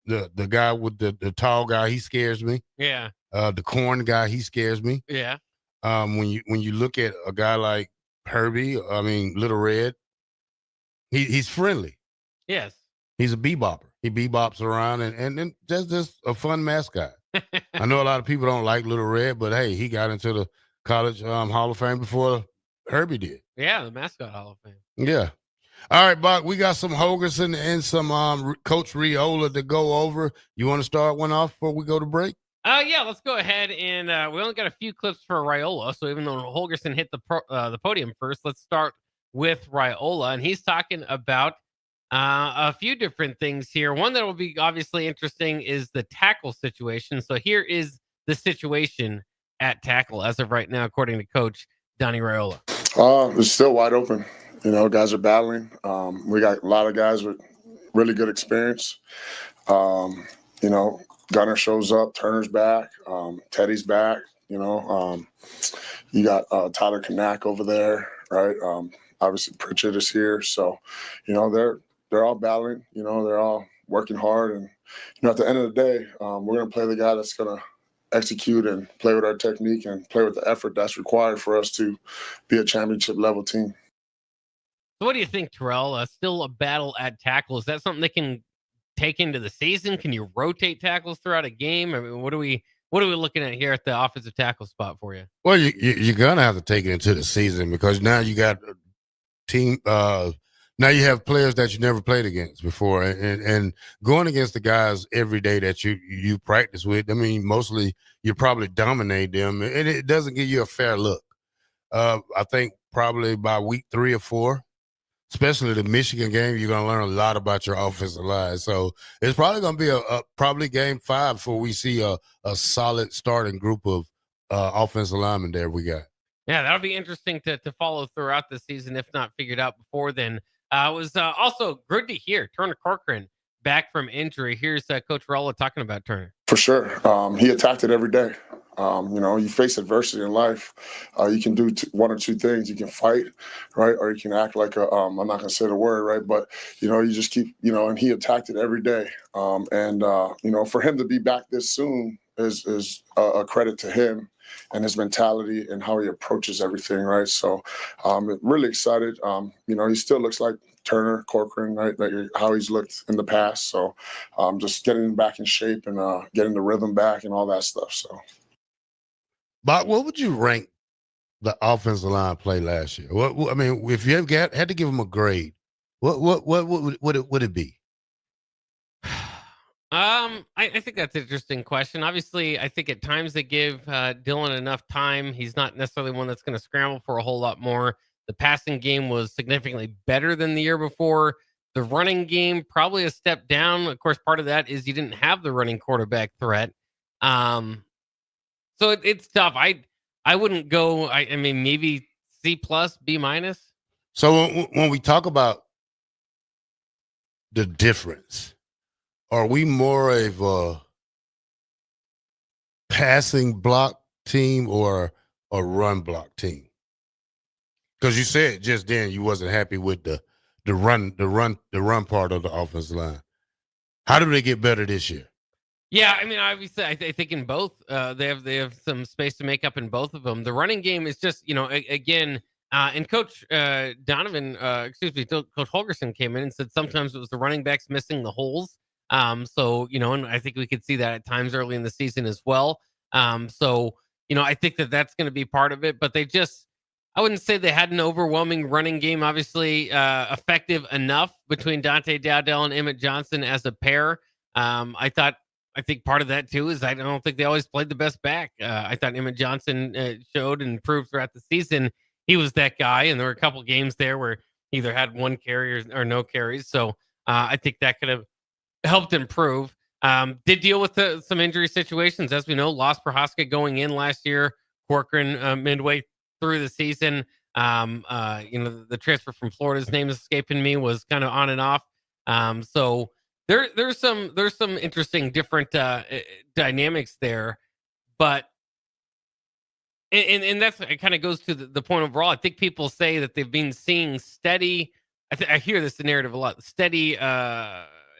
The guy with the tall guy, he scares me. Yeah. The corn guy, he scares me. Yeah. When you look at a guy like Herbie, I mean Little Red, he's friendly. Yes. He's a bebopper. He bebops around and that's just a fun mascot. I know a lot of people don't like Little Red, but hey, he got into the college Hall of Fame before Herbie did. Yeah, the mascot Hall of Fame. Yeah. All right, Bock, we got some Holgerson and some Coach Riola to go over. You want to start one off before we go to break? Yeah, let's go ahead and we only got a few clips for Riola. So even though Holgerson hit the podium first, let's start with Riola, and he's talking about a few different things here. One that will be obviously interesting is the tackle situation. So here is the situation at tackle as of right now, according to Coach Donnie Riola. It's still wide open. You know, guys are battling. We got a lot of guys with really good experience. You know, Gunner shows up, Turner's back, Teddy's back. You know, you got Tyler Kanak over there, right? Obviously, Pritchett is here. So, you know, they're all battling. You know, they're all working hard. And, you know, at the end of the day, we're going to play the guy that's going to execute and play with our technique and play with the effort that's required for us to be a championship level team. So what do you think, Terrell? Still a battle at tackle. Is that something they can take into the season? Can you rotate tackles throughout a game? I mean, what are we looking at here at the offensive tackle spot for you? Well, you're gonna have to take it into the season because now you got a team. Now you have players that you never played against before, and going against the guys every day that you practice with. I mean, mostly you probably dominate them, and it doesn't give you a fair look. I think probably by week 3 or 4. Especially the Michigan game, you're going to learn a lot about your offensive line. So it's probably going to be probably game 5 before we see a solid starting group of offensive linemen there we got. Yeah, that'll be interesting to follow throughout the season, if not figured out before then. It was also good to hear Turner Corcoran back from injury. Here's Coach Riola talking about Turner. For sure. He attacked it every day. You know, you face adversity in life. You can do one or two things. You can fight, right? Or you can act like I'm not going to say the word, right? But, you know, you just keep, you know, and he attacked it every day. You know, for him to be back this soon is a credit to him and his mentality and how he approaches everything, right? So really excited. You know, he still looks like Turner Corcoran, right? Like how he's looked in the past. So just getting him back in shape and getting the rhythm back and all that stuff. So. But what would you rank the offensive line play last year? What I mean, if you had to give them a grade, what would it be? I think that's an interesting question. Obviously, I think at times they give Dylan enough time. He's not necessarily one that's going to scramble for a whole lot more. The passing game was significantly better than the year before. The running game, probably a step down. Of course, part of that is you didn't have the running quarterback threat. So it's tough. I wouldn't go. I mean, maybe C+, B-. So when we talk about the difference, are we more of a passing block team or a run block team? Because you said just then you wasn't happy with the run part of the offensive line. How do they get better this year? Yeah, I mean, obviously, I think in both, they have some space to make up in both of them. The running game is just, you know, again, and Coach Coach Holgerson came in and said sometimes it was the running backs missing the holes. So, and I think we could see that at times early in the season as well. So, I think that that's going to be part of it, but I wouldn't say they had an overwhelming running game, obviously effective enough between Dante Dowdell and Emmett Johnson as a pair. I think part of that too is I don't think they always played the best back. I thought Emmett Johnson showed and proved throughout the season he was that guy, and there were a couple games there where he either had one carry or no carries. So I think that could have helped improve. Did deal with some injury situations, as we know. Lost Prohaska going in last year. Corcoran midway through the season. The transfer from Florida's name is escaping me, was kind of on and off. So there's some interesting different dynamics there, but and that's, it kind of goes to the point overall. I think people say that they've been seeing steady. I hear this narrative a lot. Steady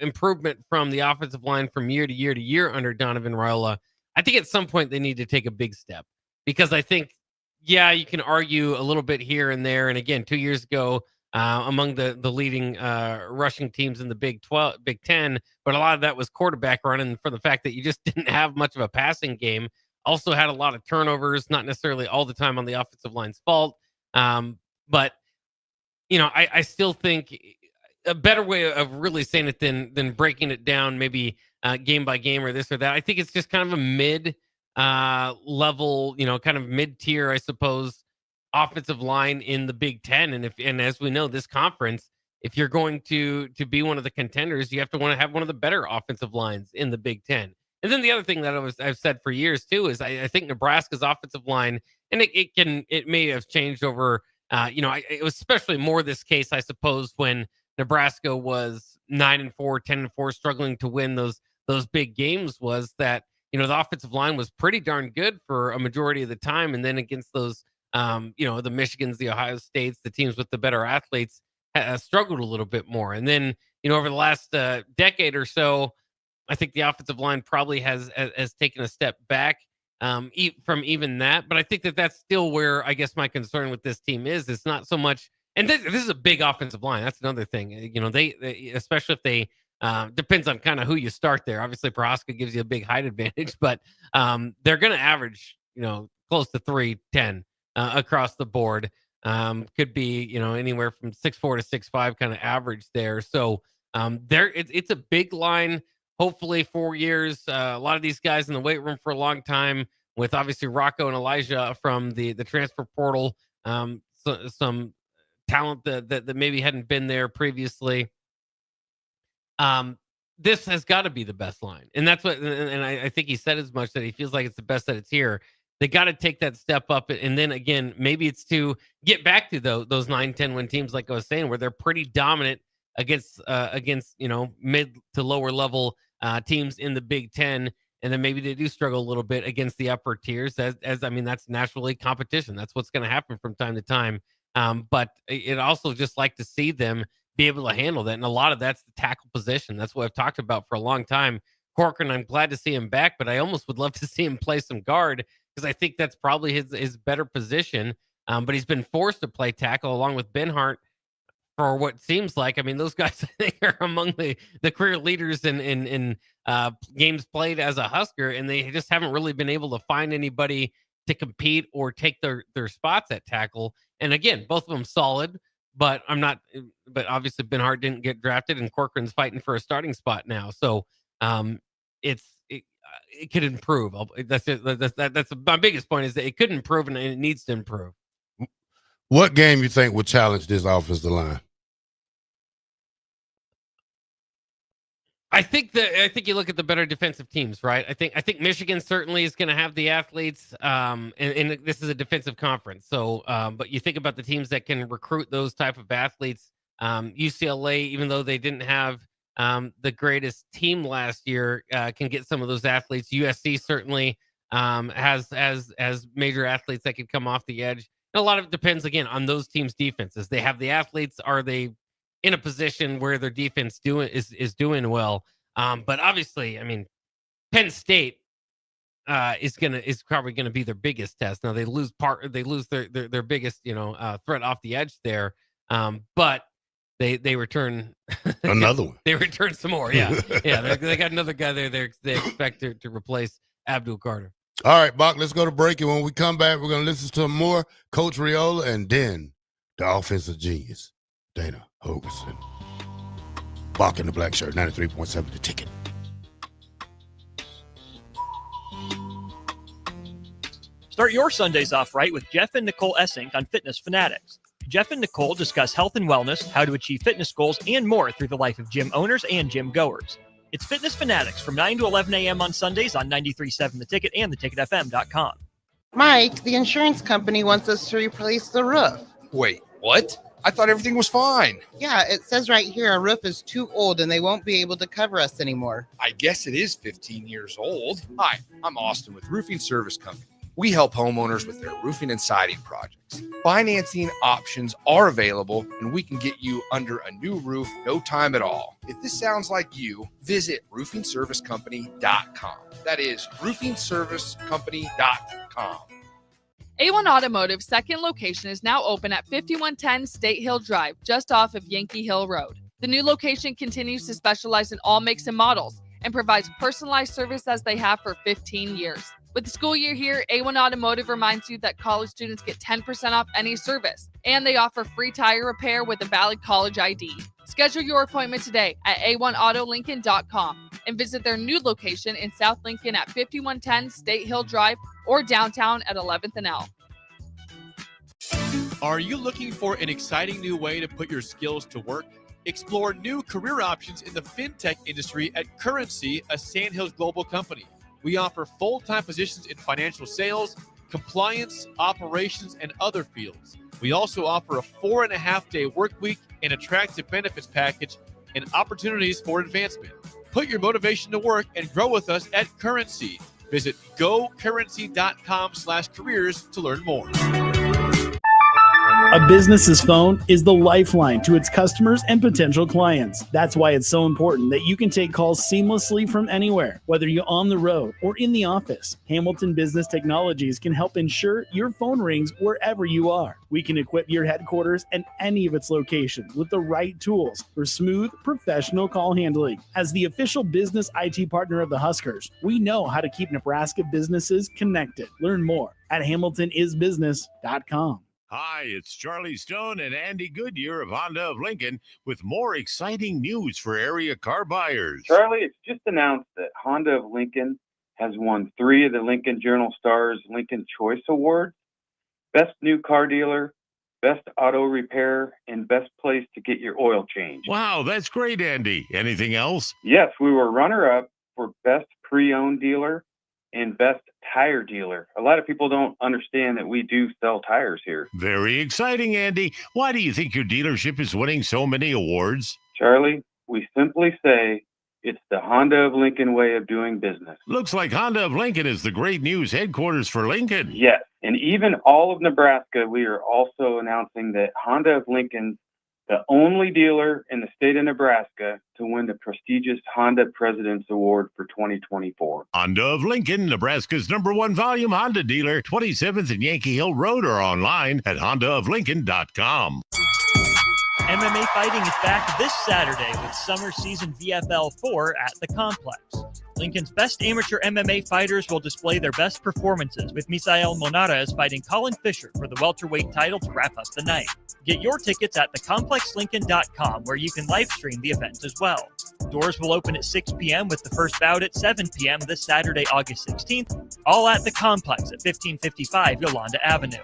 improvement from the offensive line from year to year to year under Donovan Raiola. I think at some point they need to take a big step, because I think, yeah, you can argue a little bit here and there. And again, 2 years ago, among the leading rushing teams in the Big 10, but a lot of that was quarterback running for the fact that you just didn't have much of a passing game. Also had a lot of turnovers, not necessarily all the time on the offensive line's fault. But I still think a better way of really saying it than breaking it down, maybe game by game or this or that. I think it's just kind of a mid level, kind of mid-tier, I suppose, offensive line in the Big Ten. And as we know, this conference, if you're going to be one of the contenders, you have to want to have one of the better offensive lines in the Big Ten. And then the other thing that I've said for years too is I think Nebraska's offensive line, and it may have changed over, it was especially more this case, I suppose, when Nebraska was 9-4, 10-4, struggling to win those big games, was that the offensive line was pretty darn good for a majority of the time, and then against those the Michigans, the Ohio States, the teams with the better athletes struggled a little bit more. And then over the last decade or so, I think the offensive line probably has taken a step back from even that. But I think that's still where I guess my concern with this team is. It's not so much, and this is a big offensive line. That's another thing. They especially if they depends on kind of who you start there. Obviously, Prohaska gives you a big height advantage, but they're going to average close to 310 across the board. Could be anywhere from 6'4" to 6'5" kind of average there. So it's a big line. Hopefully 4 years. A lot of these guys in the weight room for a long time, with obviously Rocco and Elijah from the transfer portal. Some talent that maybe hadn't been there previously. This has got to be the best line. And that's what, and I think he said as much, that he feels like it's the best that it's here. They got to take that step up. And then again, maybe it's to get back to those 9-10 win teams, like I was saying, where they're pretty dominant against mid to lower level teams in the Big Ten. And then maybe they do struggle a little bit against the upper tiers, as I mean, that's naturally competition. That's what's going to happen from time to time. But it also just like to see them be able to handle that. And a lot of that's the tackle position. That's what I've talked about for a long time. Corcoran, I'm glad to see him back, but I almost would love to see him play some guard, because I think that's probably his better position. But he's been forced to play tackle along with Benhart for what seems like. I mean, those guys, I think, are among the career leaders in games played as a Husker, and they just haven't really been able to find anybody to compete or take their spots at tackle. And again, both of them solid, but but obviously Benhart didn't get drafted, and Corcoran's fighting for a starting spot now. So it could improve. That's my biggest point, is that it could improve, and it needs to improve. What game you think would challenge this offensive line? I think you look at the better defensive teams, right? I think Michigan certainly is going to have the athletes, and this is a defensive conference. So, but you think about the teams that can recruit those type of athletes. UCLA, even though they didn't have the greatest team last year, can get some of those athletes. USC certainly has major athletes that could come off the edge. And a lot of it depends, again, on those teams' defenses. They have the athletes. Are they in a position where their defense is doing well? But obviously, I mean, Penn State is probably gonna be their biggest test. Now they lose their biggest threat off the edge there. But They return another one. They return some more. Yeah, yeah. They got another guy there. They expect to replace Abdul Carter. All right, Bock, let's go to break. And when we come back, we're going to listen to more Coach Riola and then the offensive genius, Dana Hogerson. Bock in the Black Shirt, 93.7 The Ticket. Start your Sundays off right with Jeff and Nicole Essink on Fitness Fanatics. Jeff and Nicole discuss health and wellness, how to achieve fitness goals, and more through the life of gym owners and gym goers. It's Fitness Fanatics from 9 to 11 a.m. on Sundays on 93.7 The Ticket and theticketfm.com. Mike, the insurance company wants us to replace the roof. Wait, what? I thought everything was fine. Yeah, it says right here our roof is too old and they won't be able to cover us anymore. I guess it is 15 years old. Hi, I'm Austin with Roofing Service Company. We help homeowners with their roofing and siding projects. Financing options are available, and we can get you under a new roof no time at all. If this sounds like you, visit roofingservicecompany.com. That is roofingservicecompany.com. A1 Automotive's second location is now open at 5110 State Hill Drive, just off of Yankee Hill Road. The new location continues to specialize in all makes and models and provides personalized service as they have for 15 years. With the school year here, A1 Automotive reminds you that college students get 10% off any service, and they offer free tire repair with a valid college ID. Schedule your appointment today at a1autolincoln.com and visit their new location in South Lincoln at 5110 State Hill Drive or downtown at 11th and L. Are you looking for an exciting new way to put your skills to work? Explore new career options in the fintech industry at Currency, a Sandhills Global company. We offer full-time positions in financial sales, compliance, operations, and other fields. We also offer a 4.5-day work week, an attractive benefits package, and opportunities for advancement. Put your motivation to work and grow with us at Currency. Visit gocurrency.com/careers to learn more. A business's phone is the lifeline to its customers and potential clients. That's why it's so important that you can take calls seamlessly from anywhere, whether you're on the road or in the office. Hamilton Business Technologies can help ensure your phone rings wherever you are. We can equip your headquarters and any of its locations with the right tools for smooth, professional call handling. As the official business IT partner of the Huskers, we know how to keep Nebraska businesses connected. Learn more at hamiltonisbusiness.com. Hi, it's Charlie Stone and Andy Goodyear of Honda of Lincoln with more exciting news for area car buyers. Charlie, it's just announced that Honda of Lincoln has won 3 of the Lincoln Journal-Star's Lincoln Choice Awards: Best New Car Dealer, Best Auto Repair, and Best Place to Get Your Oil Changed. Wow, that's great, Andy. Anything else? Yes, we were runner-up for Best Pre-Owned Dealer and Best Tire Dealer. A lot of people don't understand that we do sell tires here. Very exciting, Andy. Why do you think your dealership is winning so many awards? Charlie, we simply say it's the Honda of Lincoln way of doing business. Looks like Honda of Lincoln is the great news headquarters for Lincoln. Yes, and even all of Nebraska, we are also announcing that Honda of Lincoln's the only dealer in the state of Nebraska to win the prestigious Honda President's Award for 2024. Honda of Lincoln, Nebraska's #1 volume Honda dealer, 27th and Yankee Hill Road, or online at hondaoflincoln.com. MMA fighting is back this Saturday with summer season VFL 4 at the Complex. Lincoln's best amateur MMA fighters will display their best performances, with Misael Monarez fighting Colin Fisher for the welterweight title to wrap up the night. Get your tickets at thecomplexlincoln.com, where you can live stream the event as well. Doors will open at 6 p.m. with the first bout at 7 p.m. this Saturday, August 16th, all at the Complex at 1555 Yolanda Avenue.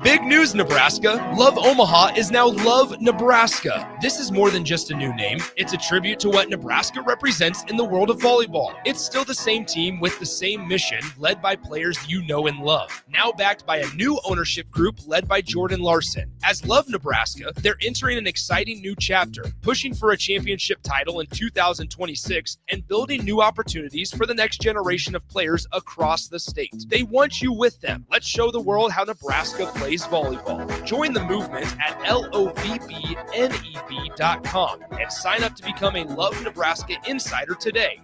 Big news, Nebraska! Love Omaha is now Love Nebraska. This is more than just a new name. It's a tribute to what Nebraska represents in the world of volleyball. It's still the same team with the same mission, led by players you know and love. Now backed by a new ownership group led by Jordan Larson. As Love Nebraska, they're entering an exciting new chapter, pushing for a championship title in 2026 and building new opportunities for the next generation of players across the state. They want you with them. Let's show the world how Nebraska plays volleyball. Join the movement at lovneb.com and sign up to become a Love Nebraska Insider today.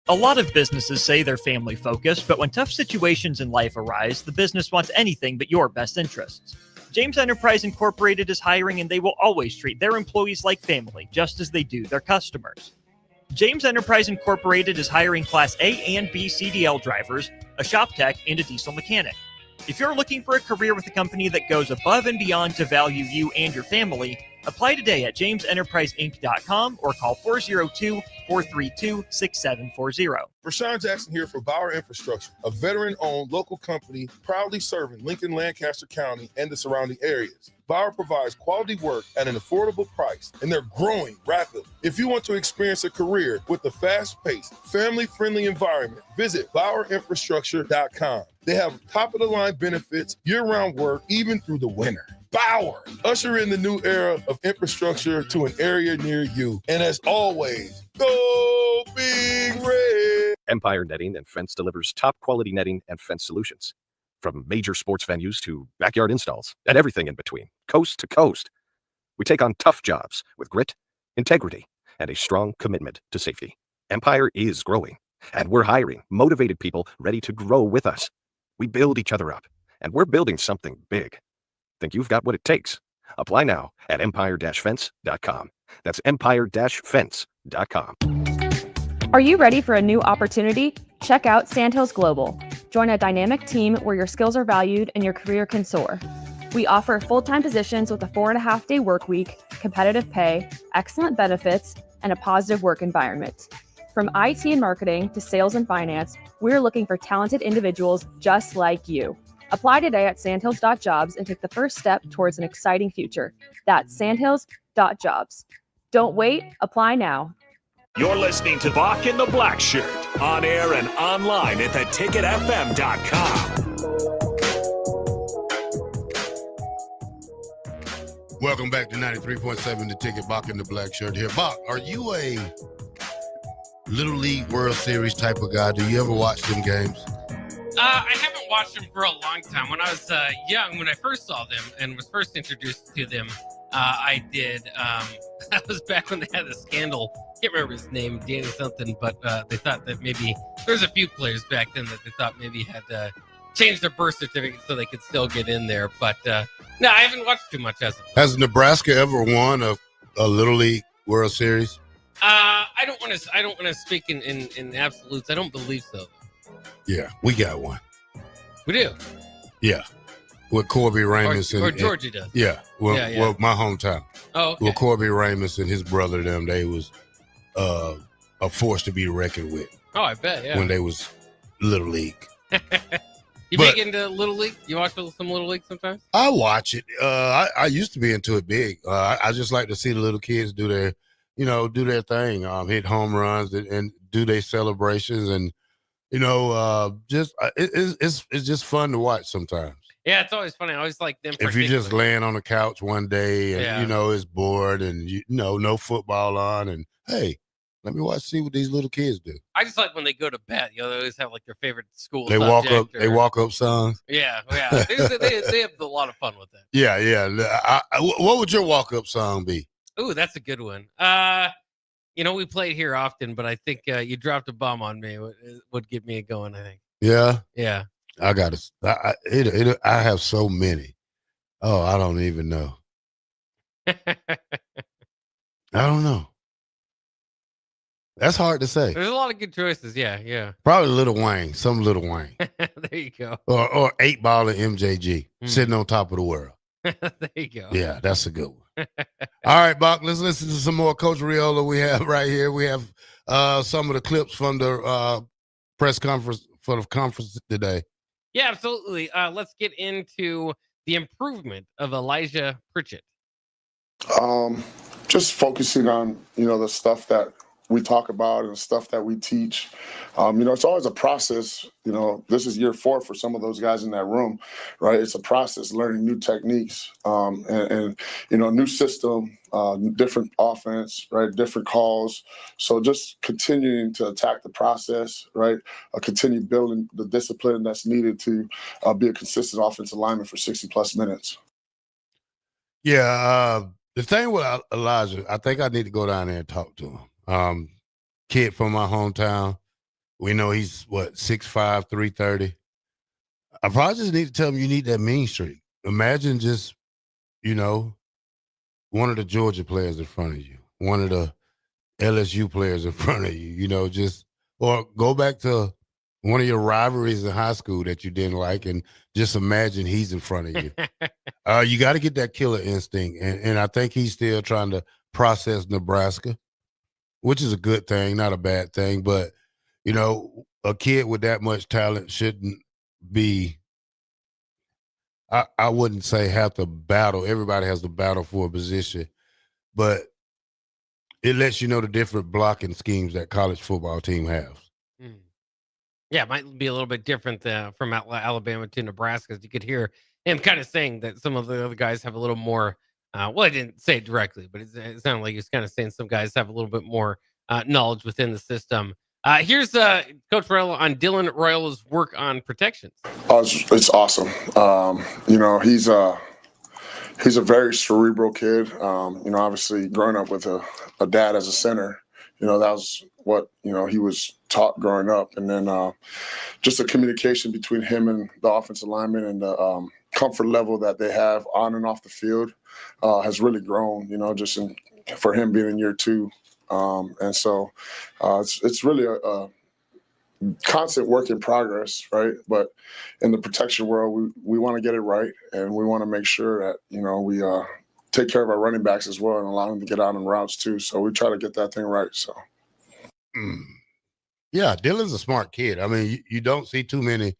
A lot of businesses say they're family focused, but when tough situations in life arise, the business wants anything but your best interests. James Enterprise Incorporated is hiring, and they will always treat their employees like family, just as they do their customers. James Enterprise Incorporated is hiring Class A and B CDL drivers, a shop tech, and a diesel mechanic. If you're looking for a career with a company that goes above and beyond to value you and your family, apply today at jamesenterpriseinc.com or call 402-432-6740. Rashawn Jackson here for Bauer Infrastructure, a veteran-owned local company proudly serving Lincoln, Lancaster County, and the surrounding areas. Bauer provides quality work at an affordable price, and they're growing rapidly. If you want to experience a career with a fast-paced, family-friendly environment, visit BauerInfrastructure.com. They have top-of-the-line benefits, year-round work, even through the winter. Bauer, usher in the new era of infrastructure to an area near you. And as always, go Big Red! Empire Netting and Fence delivers top-quality netting and fence solutions. From major sports venues to backyard installs and everything in between, coast to coast. We take on tough jobs with grit, integrity, and a strong commitment to safety. Empire is growing, and we're hiring motivated people ready to grow with us. We build each other up, and we're building something big. Think you've got what it takes? Apply now at empire-fence.com. That's empire-fence.com. Are you ready for a new opportunity? Check out Sandhills Global. Join a dynamic team where your skills are valued and your career can soar. We offer full-time positions with a 4.5-day work week, competitive pay, excellent benefits, and a positive work environment. From IT and marketing to sales and finance, we're looking for talented individuals just like you. Apply today at sandhills.jobs and take the first step towards an exciting future. That's sandhills.jobs. Don't wait, apply now. You're listening to Bock and the Blackshirt, on air and online at theticketfm.com. Welcome back to 93.7 The Ticket. Bock and the Blackshirt here. Bock, are you a Little League World Series type of guy? Do you ever watch them games? I haven't watched them for a long time. When I was young, when I first saw them and was first introduced to them, I did. That was back when they had the scandal. Can't remember his name, Danny something, but they thought that maybe there's a few players back then that they thought maybe had changed their birth certificate so they could still get in there. But no, I haven't watched too much as of. Has Nebraska ever won a Little League World Series? I don't want to speak in absolutes. I don't believe so. Yeah, we got one. We do. Yeah, with Corby Ramus or Georgia does. Yeah, well, my hometown. Oh, okay. Well, Corby Ramus and his brother, they was a force to be reckoned with. Oh, I bet. Yeah. When they was Little League. You big into Little League? You watch some Little League sometimes? I watch it. I used to be into it big. I just like to see the little kids do their thing, hit home runs and do their celebrations, and it's just fun to watch sometimes. Yeah, it's always funny. I always like them. If you're just laying on the couch one day and it's bored and no football on, and hey, let me see what these little kids do. I just like when they go to bed. They always have like their favorite school. They walk up songs. Yeah. they have a lot of fun with that. Yeah. What would your walk up song be? Ooh, that's a good one. We play it here often, but I think You Dropped a Bomb on Me would get me going, I think. Yeah? Yeah. I got it. I have so many. Oh, I don't even know. I don't know. That's hard to say. There's a lot of good choices. Yeah. Probably Lil Wayne. Some Lil Wayne. There you go. Or 8 Ball and MJG. Sitting on top of the world. There you go. Yeah, that's a good one. All right, Bock, let's listen to some more Coach Riola we have right here. We have some of the clips from the press conference for the conference today. Yeah, absolutely. Let's get into the improvement of Elijah Pritchett. Just focusing on, the stuff that we talk about and stuff that we teach. It's always a process. This is year 4 for some of those guys in that room, right? It's a process, learning new techniques and new system, different offense, right? Different calls. So just continuing to attack the process, right? Continue building the discipline that's needed to be a consistent offensive lineman for 60+ minutes. Yeah. The thing with Elijah, I think I need to go down there and talk to him. Kid from my hometown. We know he's 6'5", 330. I probably just need to tell him you need that mean streak. Imagine just you know, one of the Georgia players in front of you, one of the LSU players in front of you, you know, or go back to one of your rivalries in high school that you didn't like and just imagine he's in front of you. You got to get that killer instinct. And I think he's still trying to process Nebraska, which is a good thing, not a bad thing. But, you know, a kid with that much talent shouldn't be, I wouldn't say have to battle. Everybody has to battle for a position. But it lets you know the different blocking schemes that college football team has. Yeah, it might be a little bit different from Alabama to Nebraska. You could hear him kind of saying that some of the other guys have a little more. Well, I didn't say it directly, but it sounded like he was kind of saying some guys have a little bit more knowledge within the system. Here's Coach Royal on Dylan Royal's work on protections. It's awesome. You know, he's a very cerebral kid. You know, obviously growing up with a dad as a center, you know, that was what, you know, he was taught growing up. And then just the communication between him and the offensive lineman and the comfort level that they have on and off the field has really grown, you know, just for him being in year 2. And so it's really a constant work in progress, right? But in the protection world, we want to get it right, and we want to make sure that, you know, we take care of our running backs as well and allow them to get out on routes too. So we try to get that thing right. So, yeah, Dylan's a smart kid. I mean, you don't see too many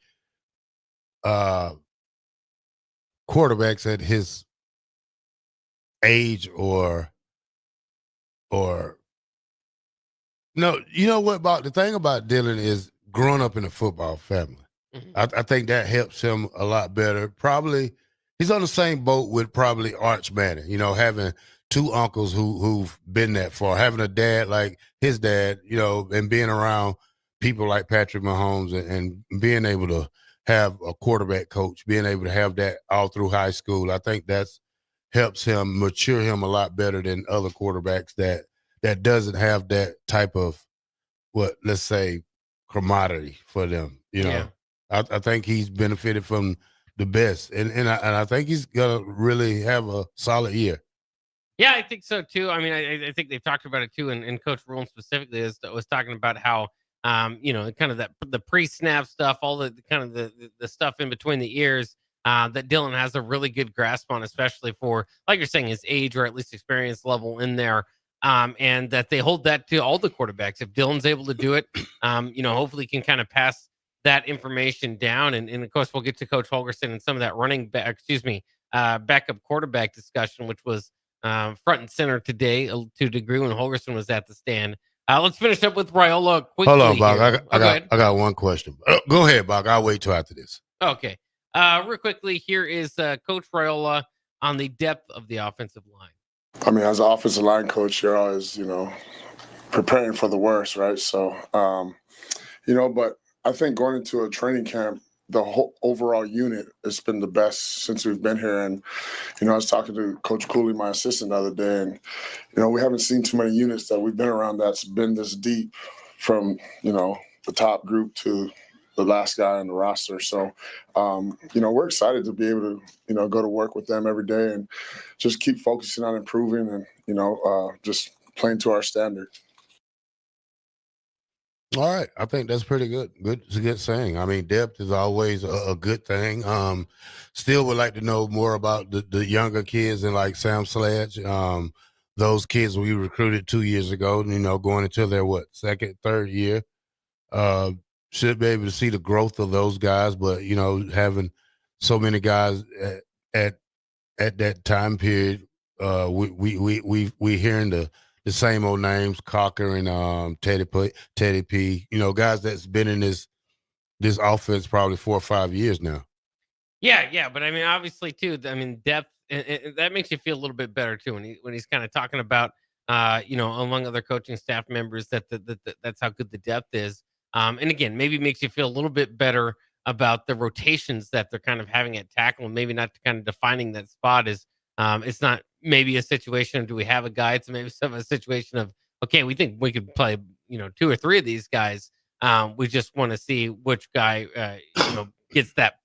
quarterbacks at his age or no. You know what? About the thing about Dylan is growing up in a football family. I think that helps him a lot better. Probably he's on the same boat with probably Arch Manning, you know, having 2 uncles who've been that far, having a dad like his dad, you know, and being around people like Patrick Mahomes and being able to have a quarterback coach, being able to have that all through high school. I think that's helps him mature him a lot better than other quarterbacks that doesn't have that type of, let's say, camaraderie for them, you know. Yeah. I think he's benefited from the best, and I think he's gonna really have a solid year. Yeah, I think so too. I mean, I think they've talked about it too, and Coach Rowland specifically was talking about how, you know, kind of the pre-snap stuff, all the kind of the stuff in between the ears that Dylan has a really good grasp on, especially for, like you're saying, his age or at least experience level in there. And that they hold that to all the quarterbacks. If Dylan's able to do it, you know, hopefully can kind of pass that information down. And of course, we'll get to Coach Holgorsen and some of that backup quarterback discussion, which was front and center today to a degree when Holgorsen was at the stand. Let's finish up with Raiola quickly. Hold on, Bock. I got one question. Go ahead, Bock. I'll wait till after this. Okay. Real quickly, here is Coach Raiola on the depth of the offensive line. I mean, as an offensive line coach, you're always, you know, preparing for the worst, right? So, you know, but I think going into a training camp, the whole overall unit has been the best since we've been here. And, you know, I was talking to Coach Cooley, my assistant, the other day, and, you know, we haven't seen too many units that we've been around that's been this deep from, you know, the top group to the last guy on the roster. So, you know, we're excited to be able to, you know, go to work with them every day and just keep focusing on improving and, you know, just playing to our standard. All right. I think that's pretty good. It's a good saying. I mean, depth is always a good thing. Still would like to know more about the younger kids and like Sam Sledge. Those kids we recruited 2 years ago, you know, going into their, second, third year. Should be able to see the growth of those guys, but, you know, having so many guys at that time period, we hearing the same old names, Cocker and Teddy P, you know, guys that's been in this offense probably 4 or 5 years now. Yeah, but I mean, obviously too, I mean, depth and that makes you feel a little bit better too when he's kind of talking about, you know, among other coaching staff members that that's how good the depth is. And again, maybe makes you feel a little bit better about the rotations that they're kind of having at tackle, and maybe not kind of defining that spot is it's not maybe a situation of do we have a guy? It's maybe a situation of, okay, we think we could play, you know, 2 or 3 of these guys. We just want to see which guy, you know, gets that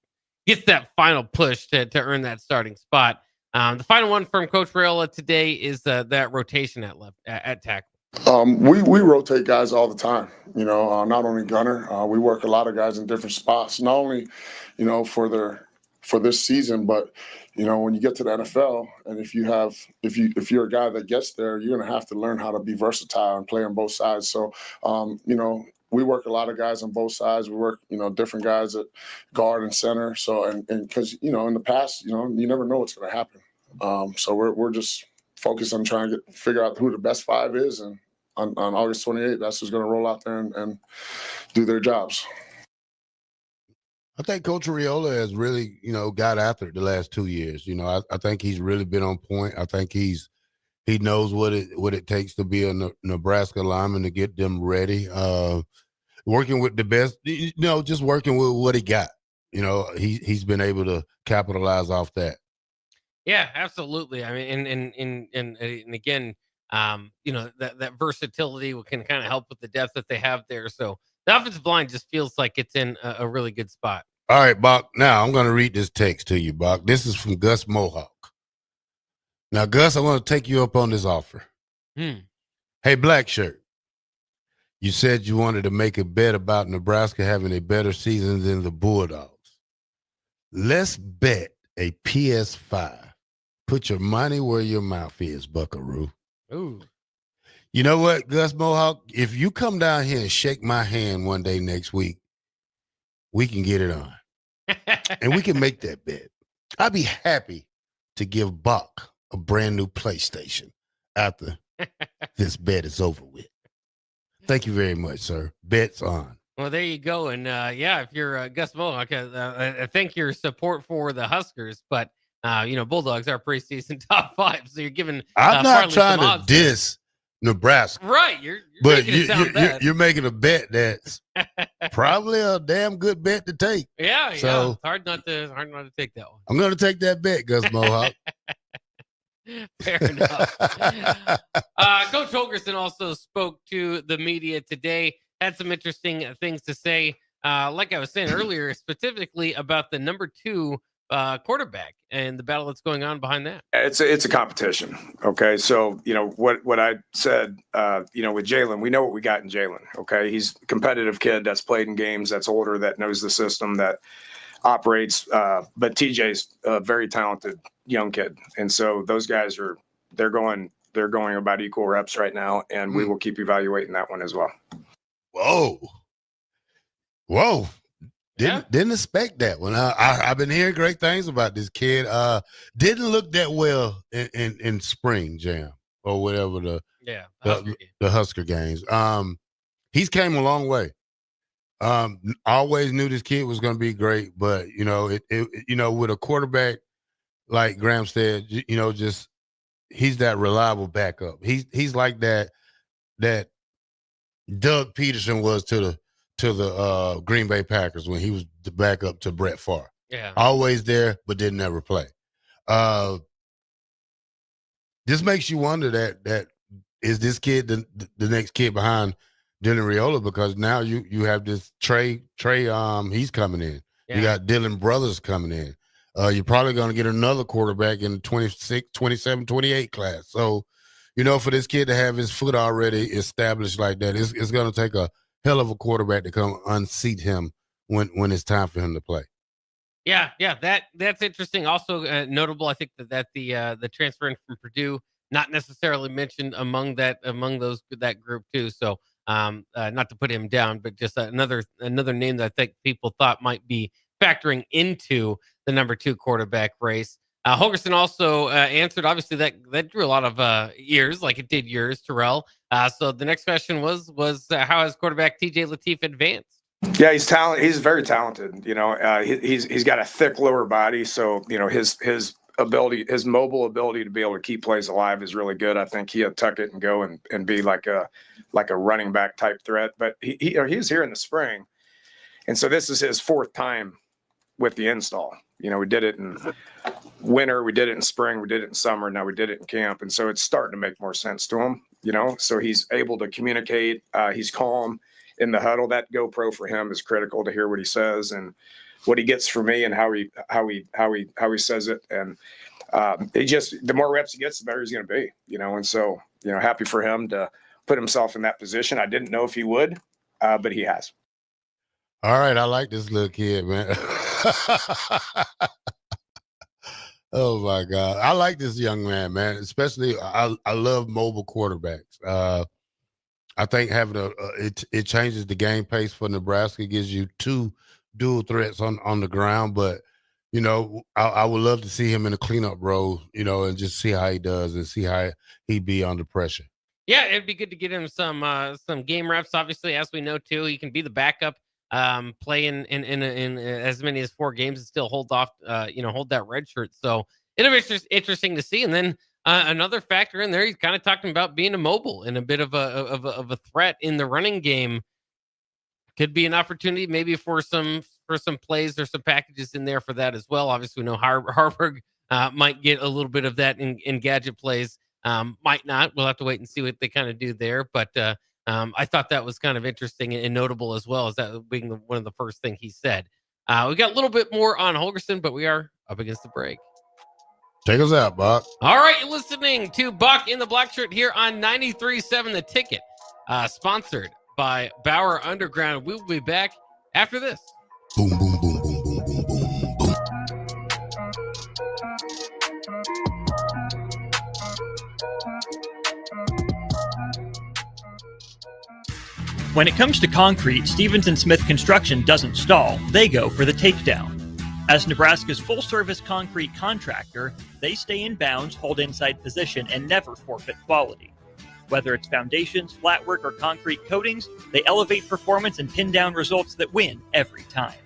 final push to earn that starting spot. The final one from Coach Raiola today is that rotation at tackle. We rotate guys all the time. Not only gunner, we work a lot of guys in different spots. Not only, for this season, but when you get to the NFL, and if you're a guy that gets there, you're gonna have to learn how to be versatile and play on both sides. So, we work a lot of guys on both sides. We work, different guys at guard and center. So, and because in the past, you never know what's gonna happen. So we're just focused on trying to figure out who the best five is, and on August 28th, that's who's going to roll out there and do their jobs. I think Coach Raiola has really, got after it the last 2 years. I think he's really been on point. I think he knows what it takes to be a Nebraska lineman, to get them ready. Working with the best, just working with what he got. He's been able to capitalize off that. Yeah, absolutely. I mean, and again, that versatility can kind of help with the depth that they have there. So the offensive line just feels like it's in a really good spot. All right, Bock. Now I'm going to read this text to you, Bock. This is from Gus Mohawk. Now, Gus, I want to take you up on this offer. Hey, Blackshirt, you said you wanted to make a bet about Nebraska having a better season than the Bulldogs. Let's bet a PS5. Put your money where your mouth is, Buckaroo. Ooh. You know what, Gus Mohawk? If you come down here and shake my hand one day next week, we can get it on. And we can make that bet. I'd be happy to give Bock a brand new PlayStation after this bet is over with. Thank you very much, sir. Bet's on. Well, there you go. And if you're Gus Mohawk, I thank your support for the Huskers, but Bulldogs are preseason top 5, so you're giving. I'm not trying to diss Nebraska, right? You're making a bet that's probably a damn good bet to take. Yeah. So it's hard not to take that one. I'm going to take that bet, Gus Mohawk. Fair enough. Coach Holgorsen also spoke to the media today. Had some interesting things to say. Like I was saying earlier, specifically about the number 2 quarterback and the battle that's going on behind that. It's a competition. Okay. So, what I said, with Jalen, we know what we got in Jalen. Okay. He's a competitive kid that's played in games, that's older, that knows the system, that operates. But TJ's a very talented young kid. And so those guys they're going about equal reps right now. And we will keep evaluating that one as well. Whoa. Didn't expect that one. I've been hearing great things about this kid. Didn't look that well in spring jam or whatever the Husker games. He's came a long way. Always knew this kid was going to be great, but with a quarterback like Graham said, just he's that reliable backup. He's like that Doug Peterson was to the Green Bay Packers when he was the backup to Brett Favre. Yeah. Always there, but didn't ever play. This makes you wonder that is this kid the next kid behind Dylan Raiola, because now you have this Trey he's coming in. Yeah. You got Dylan Brothers coming in. You're probably going to get another quarterback in the 26, 27, 28 class. So, for this kid to have his foot already established like that, it's going to take a hell of a quarterback to come unseat him when it's time for him to play. Yeah, that's interesting. Also notable, I think that the transfer in from Purdue, not necessarily mentioned among that group too. So not to put him down, but just another name that I think people thought might be factoring into the number 2 quarterback race. Holgorsen also answered, obviously that drew a lot of ears, like it did yours, Terrell. So the next question was how has quarterback TJ Lateef advanced? Yeah, he's talented. He's very talented. He's got a thick lower body, so his ability, his mobile ability to be able to keep plays alive is really good. I think he'll tuck it and go and be like a running back type threat. But he was here in the spring, and so this is his 4th time with the install. We did it in winter, we did it in spring, we did it in summer, now we did it in camp. And so it's starting to make more sense to him, so he's able to communicate. He's calm in the huddle. That GoPro for him is critical to hear what he says and what he gets from me and how he says it. And the more reps he gets, the better he's going to be, and so, happy for him to put himself in that position. I didn't know if he would, but he has. All right. I like this little kid, man. Oh my God. I like this young man, especially I love mobile quarterbacks. I think having it changes the game pace for Nebraska. It gives you two dual threats on the ground, but I would love to see him in a cleanup role, and just see how he does and see how he be under pressure. Yeah, it'd be good to get him some game reps. Obviously, as we know too, he can be the backup, play in as many as 4 games and still hold that red shirt. So it'll be interesting to see. And then another factor in there, he's kind of talking about being immobile and a bit of a threat in the running game. Could be an opportunity maybe for some plays or some packages in there for that as well. Obviously, we know Harburg might get a little bit of that in gadget plays. Might not. We'll have to wait and see what they kind of do there. But I thought that was kind of interesting and notable as well, as that being one of the first things he said. We got a little bit more on Holgorsen, but we are up against the break. Take us out, Bock. All right, you're listening to Bock in the Blackshirt here on 93.7 The Ticket, sponsored by Bauer Underground. We will be back after this. Boom, boom, boom, boom, boom, boom, boom, boom. When it comes to concrete, Stevens & Smith Construction doesn't stall. They go for the takedown. As Nebraska's full-service concrete contractor, they stay in bounds, hold inside position, and never forfeit quality. Whether it's foundations, flatwork, or concrete coatings, they elevate performance and pin down results that win every time.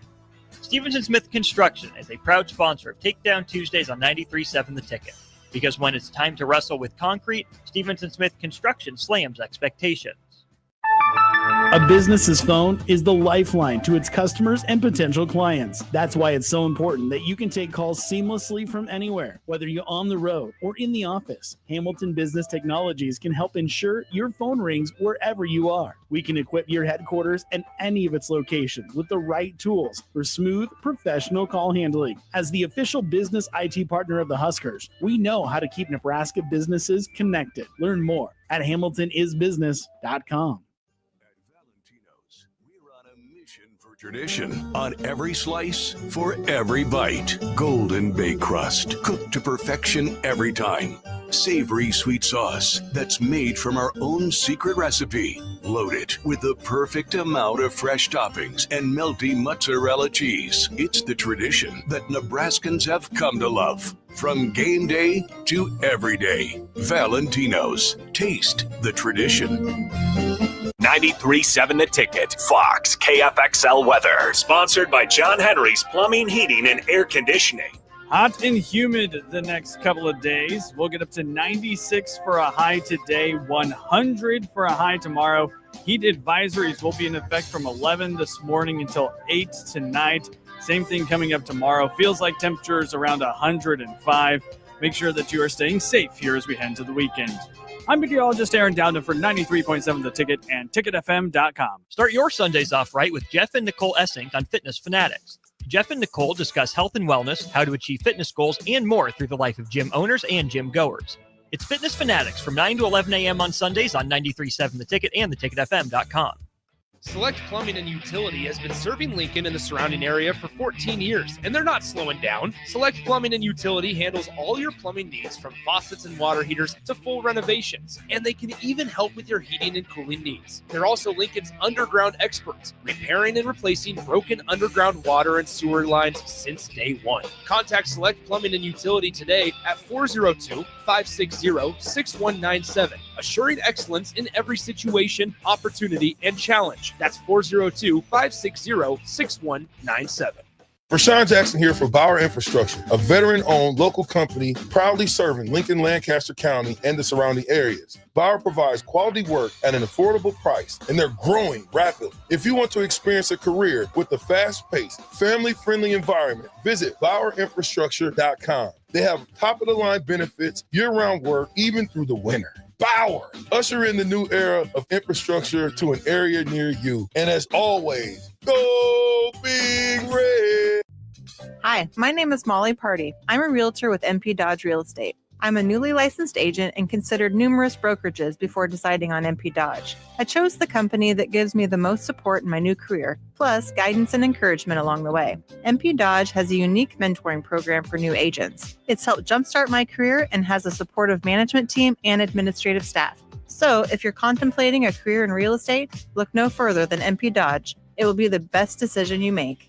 Stevens & Smith Construction is a proud sponsor of Takedown Tuesdays on 93.7 The Ticket. Because when it's time to wrestle with concrete, Stevens & Smith Construction slams expectations. A business's phone is the lifeline to its customers and potential clients. That's why it's so important that you can take calls seamlessly from anywhere, whether you're on the road or in the office. Hamilton Business Technologies can help ensure your phone rings wherever you are. We can equip your headquarters and any of its locations with the right tools for smooth, professional call handling. As the official business IT partner of the Huskers, we know how to keep Nebraska businesses connected. Learn more at hamiltonisbusiness.com. Tradition on every slice for every bite. Golden baked crust cooked to perfection every time. Savory sweet sauce that's made from our own secret recipe. Loaded with the perfect amount of fresh toppings and melty mozzarella cheese. It's the tradition that Nebraskans have come to love. From game day to every day. Valentino's. Taste the tradition. 93.7 The Ticket. Fox KFXL weather. Sponsored by John Henry's Plumbing, Heating, and Air Conditioning. Hot and humid the next couple of days. We'll get up to 96 for a high today, 100 for a high tomorrow. Heat advisories will be in effect from 11 this morning until 8 tonight. Same thing coming up tomorrow. Feels like temperatures around 105. Make sure that you are staying safe here as we head into the weekend. I'm meteorologist Aaron Dowden for 93.7 The Ticket and ticketfm.com. Start your Sundays off right with Jeff and Nicole Essink on Fitness Fanatics. Jeff and Nicole discuss health and wellness, how to achieve fitness goals, and more through the life of gym owners and gym goers. It's Fitness Fanatics from 9 to 11 a.m. on Sundays on 93.7 The Ticket and theticketfm.com. Select Plumbing and Utility has been serving Lincoln and the surrounding area for 14 years, and they're not slowing down. Select Plumbing and Utility handles all your plumbing needs, from faucets and water heaters to full renovations, and they can even help with your heating and cooling needs. They're also Lincoln's underground experts, repairing and replacing broken underground water and sewer lines since day one. Contact Select Plumbing and Utility today at 402-560-6197, assuring excellence in every situation, opportunity, and challenge. That's 402-560-6197. Rashawn Jackson here for Bauer Infrastructure, a veteran-owned local company proudly serving Lincoln, Lancaster County, and the surrounding areas. Bauer provides quality work at an affordable price, and they're growing rapidly. If you want to experience a career with a fast-paced, family-friendly environment, visit BauerInfrastructure.com. They have top-of-the-line benefits, year-round work, even through the winter. Bauer, usher in the new era of infrastructure to an area near you. And as always, go Big Red. Hi, my name is Molly Party. I'm a realtor with MP Dodge Real Estate. I'm a newly licensed agent and considered numerous brokerages before deciding on MP Dodge. I chose the company that gives me the most support in my new career, plus guidance and encouragement along the way. MP Dodge has a unique mentoring program for new agents. It's helped jumpstart my career and has a supportive management team and administrative staff. So if you're contemplating a career in real estate, look no further than MP Dodge. It will be the best decision you make.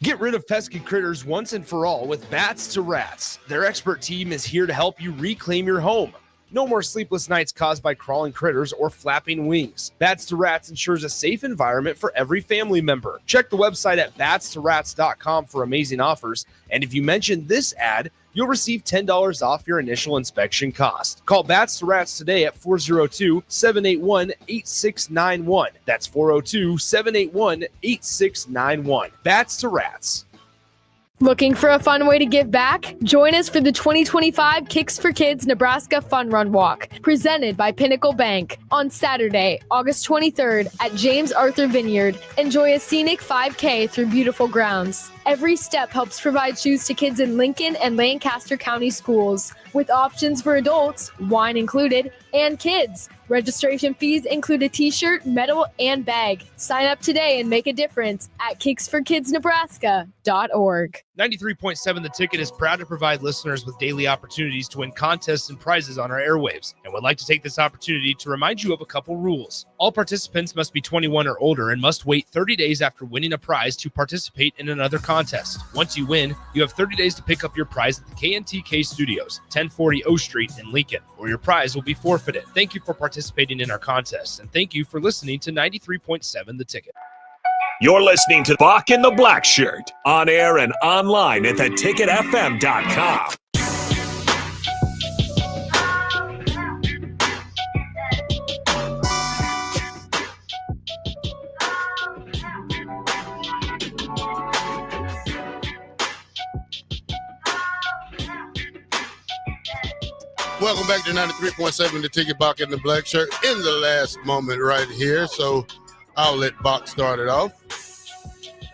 Get rid of pesky critters once and for all with Bats to Rats. Their expert team is here to help you reclaim your home. No more sleepless nights caused by crawling critters or flapping wings. Bats to Rats ensures a safe environment for every family member. Check the website at batstorats.com for amazing offers. And if you mention this ad, you'll receive $10 off your initial inspection cost. Call Bats to Rats today at 402-781-8691. That's 402-781-8691. Bats to Rats. Looking for a fun way to give back? Join us for the 2025 Kicks for Kids Nebraska Fun Run Walk, presented by Pinnacle Bank, on Saturday, August 23rd at James Arthur Vineyard. Enjoy a scenic 5K through beautiful grounds. Every step helps provide shoes to kids in Lincoln and Lancaster County schools, with options for adults, wine included, and kids. Registration fees include a t-shirt, medal, and bag. Sign up today and make a difference at kicksforkidsnebraska.org. 93.7 The Ticket is proud to provide listeners with daily opportunities to win contests and prizes on our airwaves, and would like to take this opportunity to remind you of a couple rules. All participants must be 21 or older and must wait 30 days after winning a prize to participate in another contest. Once you win, you have 30 days to pick up your prize at the KNTK Studios, 1040 O Street in Lincoln, or your prize will be forfeited. Thank you for participating in our contests, and thank you for listening to 93.7 The Ticket. You're listening to Bock and the Blackshirt, on air and online at theticketfm.com. Welcome back to 93.7 The Ticket, Bock and the Blackshirt in the last moment right here. So I'll let Bock start it off.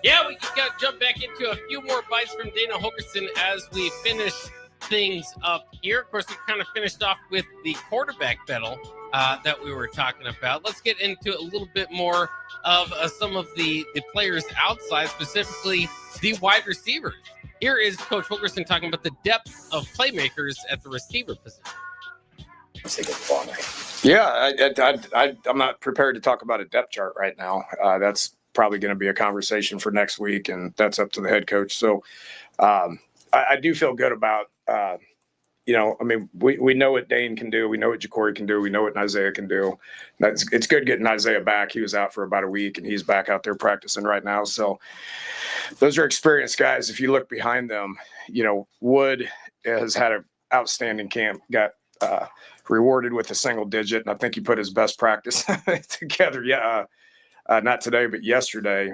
Yeah, we just got to jump back into a few more bites from Dana Holgerson as we finish things up here. Of course, we kind of finished off with the quarterback battle that we were talking about. Let's get into a little bit more of some of the players outside, specifically the wide receivers. Here is Coach Holgerson talking about the depth of playmakers at the receiver position. Yeah, I'm not prepared to talk about a depth chart right now. That's probably going to be a conversation for next week, and that's up to the head coach. So I do feel good about, we know what Dane can do. We know what Jacory can do. We know what Isaiah can do. It's good getting Isaiah back. He was out for about a week, and he's back out there practicing right now. So those are experienced guys. If you look behind them, Wood has had an outstanding camp, got rewarded with a single digit, and I think he put his best practice together. Yeah, not today, but yesterday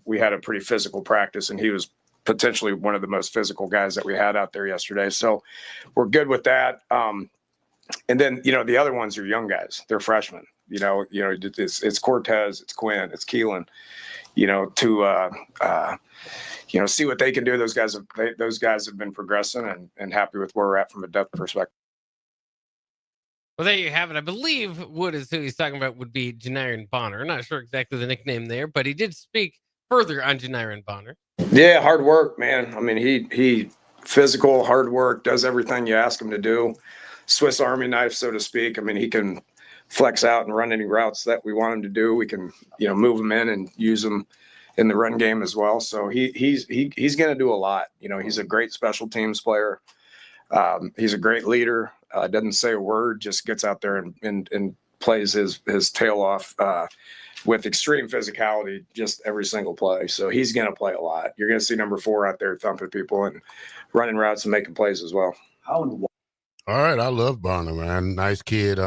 we had a pretty physical practice, and he was potentially one of the most physical guys that we had out there yesterday. So we're good with that. And then, the other ones are young guys. They're freshmen. It's Cortez, it's Quinn, it's Keelan, to see what they can do. Those guys have been progressing and happy with where we're at from a depth perspective. Well, there you have it. I believe Wood is who he's talking about would be Janiron Bonner. I'm not sure exactly the nickname there, but he did speak further on Janiron Bonner. Yeah, hard work, man. I mean, he physical, hard work, does everything you ask him to do. Swiss Army knife, so to speak. I mean, he can flex out and run any routes that we want him to do. We can, move him in and use him in the run game as well. So he's going to do a lot. He's a great special teams player. He's a great leader. Doesn't say a word, just gets out there and plays his tail off with extreme physicality just every single play. So he's going to play a lot. You're going to see number 4 out there thumping people and running routes and making plays as well. All right, I love Bonner, man. Nice kid,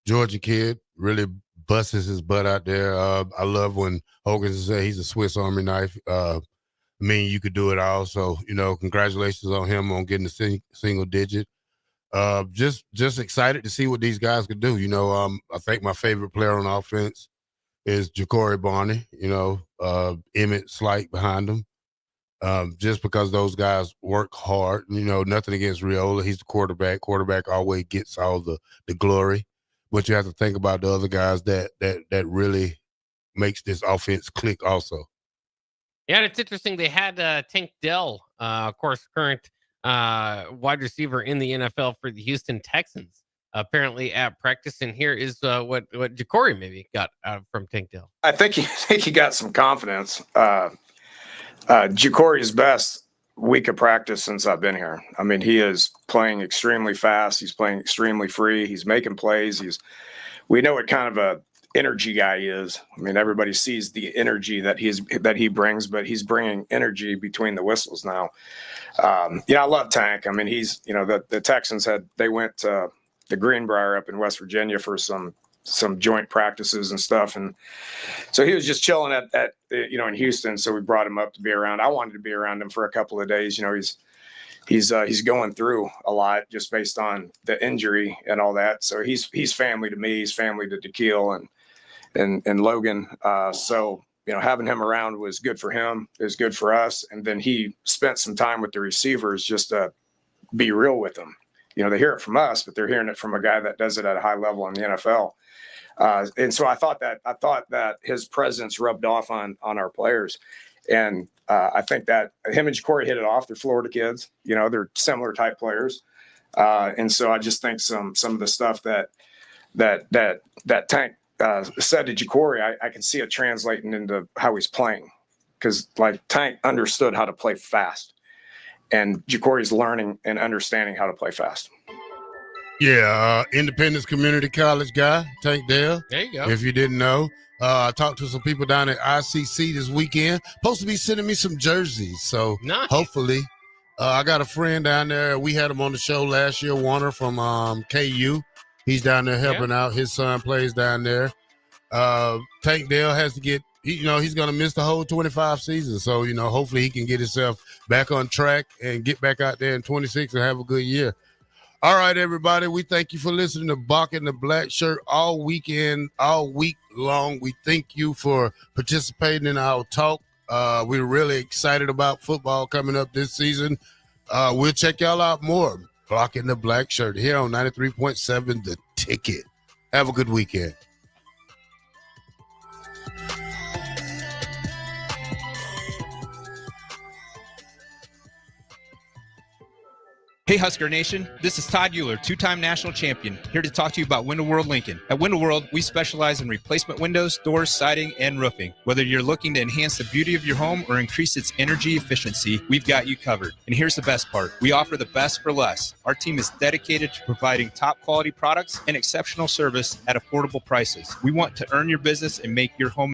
Georgia kid, really busts his butt out there. I love when Hogan said he's a Swiss Army knife. You could do it all. So, congratulations on him on getting the single digit. Just excited to see what these guys could do. I think my favorite player on offense is Jacory Barney. Emmett Slight behind him. just because those guys work hard. Nothing against Riola. He's the quarterback. Quarterback always gets all the glory. But you have to think about the other guys that really makes this offense click also. Yeah, and it's interesting. They had Tank Dell, of course, current wide receiver in the NFL for the Houston Texans, apparently at practice. And here is what Jacory maybe got from Tank Dell. I think he got some confidence. Jacory's best week of practice since I've been here. I mean, he is playing extremely fast. He's playing extremely free. He's making plays. We know what kind of a energy guy he is. I mean, everybody sees the energy that he brings, but he's bringing energy between the whistles now. I love Tank. I mean, he's, the Texans they went to the Greenbrier up in West Virginia for some joint practices and stuff. And so he was just chilling at in Houston. So we brought him up to be around. I wanted to be around him for a couple of days. He's going through a lot just based on the injury and all that. So he's family to me. He's family to DeKeel and Logan. So having him around was good for him. It was good for us. And then he spent some time with the receivers just to be real with them. They hear it from us, but they're hearing it from a guy that does it at a high level in the NFL. And so I thought that his presence rubbed off on our players. And I think that him and Jacory hit it off. They're Florida kids, they're similar type players. And so I just think some of the stuff that Tank said to Jacory, I can see it translating into how he's playing, because Tank understood how to play fast, and Jacory's learning and understanding how to play fast. Yeah, Independence Community College guy, Tank Dell. There you go. If you didn't know, I talked to some people down at ICC this weekend. Supposed to be sending me some jerseys, so nice. Hopefully. I got a friend down there. We had him on the show last year, Warner from KU. He's down there helping out. His son plays down there. Tank Dell has to get, he's going to miss the whole 25 seasons. So, hopefully he can get himself back on track and get back out there in 26 and have a good year. All right, everybody. We thank you for listening to Bock and the Blackshirt all week long. We thank you for participating in our talk. We're really excited about football coming up this season. We'll check y'all out more. Bock and the Blackshirt here on 93.7 The Ticket. Have a good weekend. Hey Husker Nation, this is Todd Euler, two-time national champion, here to talk to you about Window World Lincoln. At Window World, we specialize in replacement windows, doors, siding, and roofing. Whether you're looking to enhance the beauty of your home or increase its energy efficiency, we've got you covered. And here's the best part. We offer the best for less. Our team is dedicated to providing top quality products and exceptional service at affordable prices. We want to earn your business and make your home